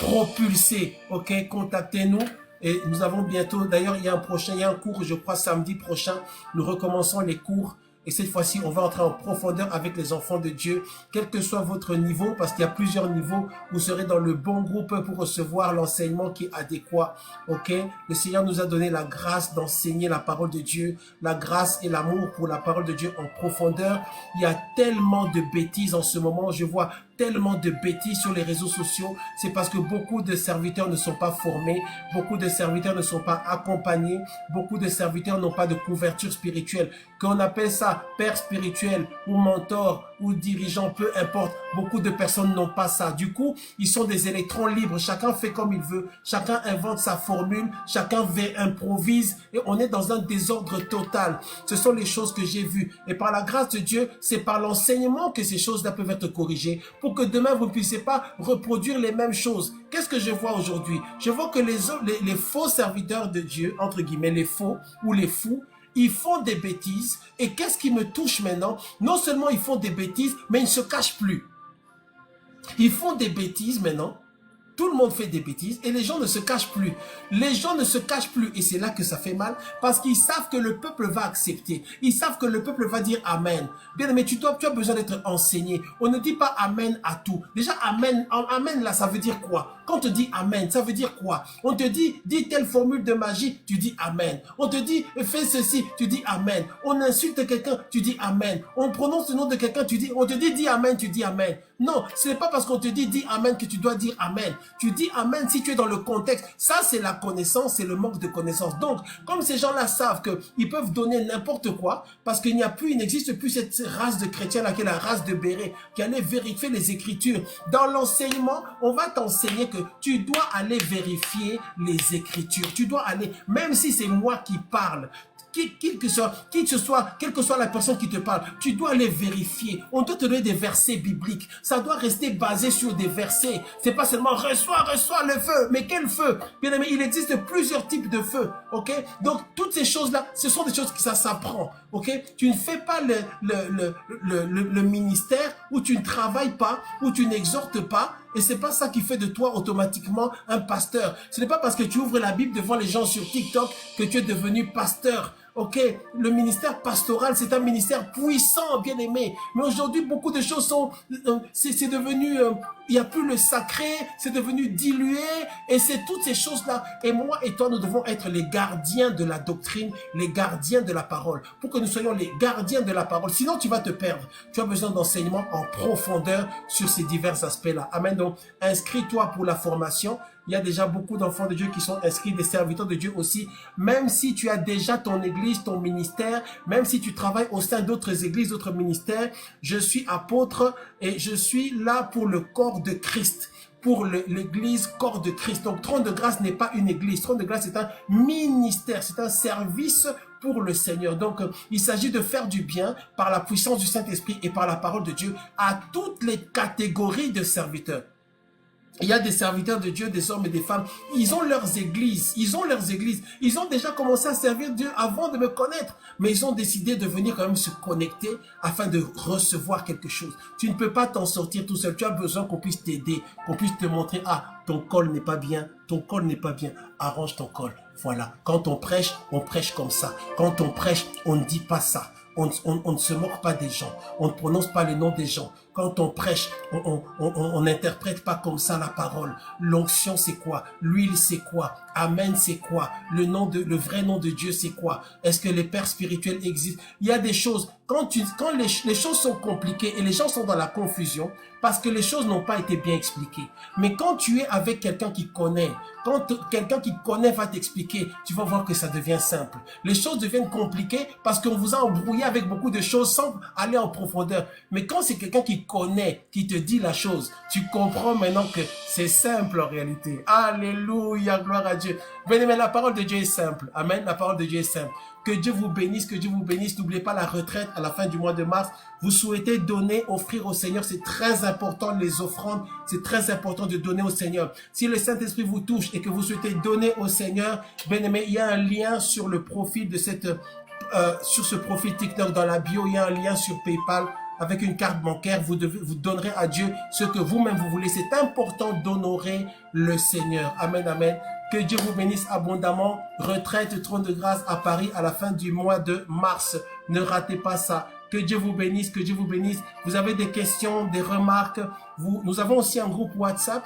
propulsé. Ok, contactez-nous. Et nous avons bientôt, d'ailleurs, il y a un cours, je crois samedi prochain, nous recommençons les cours Et cette fois-ci, on va entrer en profondeur avec les enfants de Dieu, quel que soit votre niveau, parce qu'il y a plusieurs niveaux. Vous serez dans le bon groupe pour recevoir l'enseignement qui est adéquat. Ok? Le Seigneur nous a donné la grâce d'enseigner la parole de Dieu, la grâce et l'amour pour la parole de Dieu en profondeur. Il y a tellement de bêtises en ce moment. Je vois tellement de bêtises sur les réseaux sociaux. C'est parce que beaucoup de serviteurs ne sont pas formés, beaucoup de serviteurs ne sont pas accompagnés, beaucoup de serviteurs n'ont pas de couverture spirituelle. Qu'on appelle ça père spirituel ou mentor ou dirigeant, peu importe, beaucoup de personnes n'ont pas ça. Du coup, ils sont des électrons libres. Chacun fait comme il veut, chacun invente sa formule, chacun improvise et on est dans un désordre total. Ce sont les choses que j'ai vues. Et par la grâce de Dieu, c'est par l'enseignement que ces choses-là peuvent être corrigées pour que demain, vous ne puissiez pas reproduire les mêmes choses. Qu'est-ce que je vois aujourd'hui? Je vois que les faux serviteurs de Dieu, entre guillemets, les faux ou les fous, ils font des bêtises. Et qu'est-ce qui me touche maintenant? Non seulement ils font des bêtises, mais ils ne se cachent plus. Ils font des bêtises maintenant. Tout le monde fait des bêtises et les gens ne se cachent plus. Les gens ne se cachent plus et c'est là que ça fait mal parce qu'ils savent que le peuple va accepter. Ils savent que le peuple va dire Amen. Bien aimé, tu as besoin d'être enseigné. On ne dit pas Amen à tout. Déjà, Amen, Amen là, ça veut dire quoi? Quand on te dit Amen, ça veut dire quoi? On te dit, dis telle formule de magie, tu dis Amen. On te dit, fais ceci, tu dis Amen. On insulte quelqu'un, tu dis Amen. On prononce le nom de quelqu'un, on te dit, dis Amen, tu dis Amen. Non, ce n'est pas parce qu'on te dit, dis Amen que tu dois dire Amen. Tu dis Amen si tu es dans le contexte. Ça, c'est la connaissance, c'est le manque de connaissance. Donc, comme ces gens-là savent qu'ils peuvent donner n'importe quoi, parce qu'il n'existe plus cette race de chrétiens là, qui est la race de Béret, qui allait vérifier les Écritures. Dans l'enseignement, on va t'enseigner que tu dois aller vérifier les Écritures. Tu dois aller, même si c'est moi qui parle, quelle que soit la personne qui te parle, tu dois les vérifier. On doit te donner des versets bibliques. Ça doit rester basé sur des versets. C'est pas seulement reçois le feu. Mais quel feu? Bien aimé, il existe plusieurs types de feu. Ok? Donc, toutes ces choses-là, ce sont des choses que ça s'apprend. Ok? Tu ne fais pas le ministère où tu ne travailles pas, où tu n'exhortes pas. Et c'est pas ça qui fait de toi automatiquement un pasteur. Ce n'est pas parce que tu ouvres la Bible devant les gens sur TikTok que tu es devenu pasteur. Ok, le ministère pastoral, c'est un ministère puissant, bien aimé. Mais aujourd'hui, beaucoup de choses sont... c'est devenu... il n'y a plus le sacré, c'est devenu dilué. Et c'est toutes ces choses-là. Et moi et toi, nous devons être les gardiens de la doctrine, les gardiens de la parole. Pour que nous soyons les gardiens de la parole. Sinon, tu vas te perdre. Tu as besoin d'enseignement en profondeur sur ces divers aspects-là. Amen. Donc, inscris-toi pour la formation. Il y a déjà beaucoup d'enfants de Dieu qui sont inscrits, des serviteurs de Dieu aussi. Même si tu as déjà ton église, ton ministère, même si tu travailles au sein d'autres églises, d'autres ministères, je suis apôtre et je suis là pour le corps de Christ, pour l'église corps de Christ. Donc, Trône de grâce n'est pas une église. Trône de grâce, c'est un ministère, c'est un service pour le Seigneur. Donc, il s'agit de faire du bien par la puissance du Saint-Esprit et par la parole de Dieu à toutes les catégories de serviteurs. Il y a des serviteurs de Dieu, des hommes et des femmes, ils ont leurs églises, ils ont déjà commencé à servir Dieu avant de me connaître, mais ils ont décidé de venir quand même se connecter afin de recevoir quelque chose. Tu ne peux pas t'en sortir tout seul, tu as besoin qu'on puisse t'aider, qu'on puisse te montrer, ah, ton col n'est pas bien, arrange ton col, voilà. Quand on prêche comme ça, quand on prêche, on ne dit pas ça. On ne se moque pas des gens, on ne prononce pas le nom des gens. Quand on prêche, on n'interprète pas comme ça la parole. L'onction, c'est quoi? L'huile, c'est quoi? Amen, c'est quoi? Le vrai nom de Dieu, c'est quoi? Est-ce que les pères spirituels existent? Il y a des choses, quand les choses sont compliquées et les gens sont dans la confusion, parce que les choses n'ont pas été bien expliquées. Mais quand tu es avec quelqu'un qui connaît, quand quelqu'un qui connaît va t'expliquer, tu vas voir que ça devient simple. Les choses deviennent compliquées parce qu'on vous a embrouillé avec beaucoup de choses sans aller en profondeur. Mais quand c'est quelqu'un qui connaît, qui te dit la chose, tu comprends maintenant que c'est simple en réalité. Alléluia, gloire à Dieu. Bien aimé, la parole de Dieu est simple. Amen, la parole de Dieu est simple. Que Dieu vous bénisse, que Dieu vous bénisse. N'oubliez pas la retraite à la fin du mois de mars. Vous souhaitez donner, offrir au Seigneur. C'est très important, les offrandes. C'est très important de donner au Seigneur. Si le Saint-Esprit vous touche et que vous souhaitez donner au Seigneur, bien aimé, il y a un lien sur le profil de sur ce profil TikTok dans la bio. Il y a un lien sur PayPal. Avec une carte bancaire, vous donnerez à Dieu ce que vous-même vous voulez. C'est important d'honorer le Seigneur. Amen, amen. Que Dieu vous bénisse abondamment. Retraite, trône de grâce à Paris à la fin du mois de mars. Ne ratez pas ça. Que Dieu vous bénisse, que Dieu vous bénisse. Vous avez des questions, des remarques. Nous avons aussi un groupe WhatsApp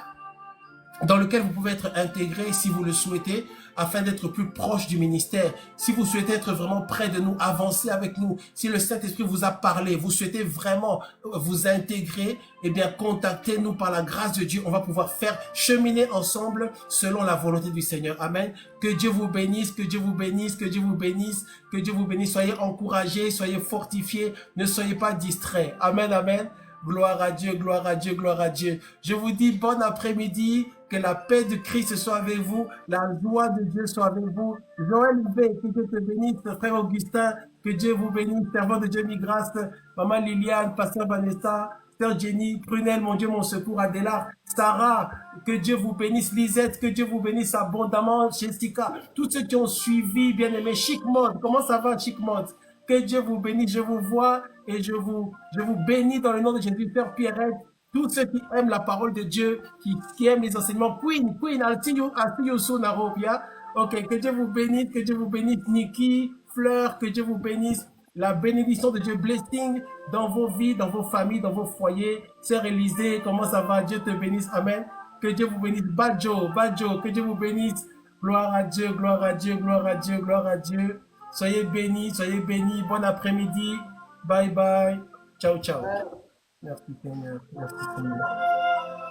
dans lequel vous pouvez être intégré si vous le souhaitez, afin d'être plus proche du ministère. Si vous souhaitez être vraiment près de nous, avancer avec nous, si le Saint-Esprit vous a parlé, vous souhaitez vraiment vous intégrer, eh bien, contactez-nous par la grâce de Dieu. On va pouvoir faire cheminer ensemble selon la volonté du Seigneur. Amen. Que Dieu vous bénisse, que Dieu vous bénisse, que Dieu vous bénisse, que Dieu vous bénisse. Soyez encouragés, soyez fortifiés, ne soyez pas distraits. Amen, amen. Gloire à Dieu, gloire à Dieu, gloire à Dieu. Je vous dis bon après-midi, que la paix de Christ soit avec vous, la joie de Dieu soit avec vous. Joël V, que Dieu te bénisse, frère Augustin, que Dieu vous bénisse, servant de Dieu Migras, maman Liliane, pasteur Vanessa, sœur Jenny, Prunelle, mon Dieu, mon secours, Adéla, Sarah, que Dieu vous bénisse, Lisette, que Dieu vous bénisse abondamment, Jessica, tous ceux qui ont suivi, bien aimé, Chic Mode, comment ça va, Chic Mode? Que Dieu vous bénisse, je vous vois et je vous bénis dans le nom de Jésus, Père Pierrette, tous ceux qui aiment la parole de Dieu, qui aiment les enseignements. Queen, I'll see you soon, Arabia. Ok, que Dieu vous bénisse, Nikki, Fleur, que Dieu vous bénisse. La bénédiction de Dieu, blessing dans vos vies, dans vos familles, dans vos foyers. Sœur Élisée, comment ça va? Dieu te bénisse, amen. Que Dieu vous bénisse, Badjo, que Dieu vous bénisse. Gloire à Dieu, gloire à Dieu, gloire à Dieu, gloire à Dieu. Soyez bénis, bon après-midi. Bye bye. Ciao, ciao. Merci Seigneur. Merci Seigneur.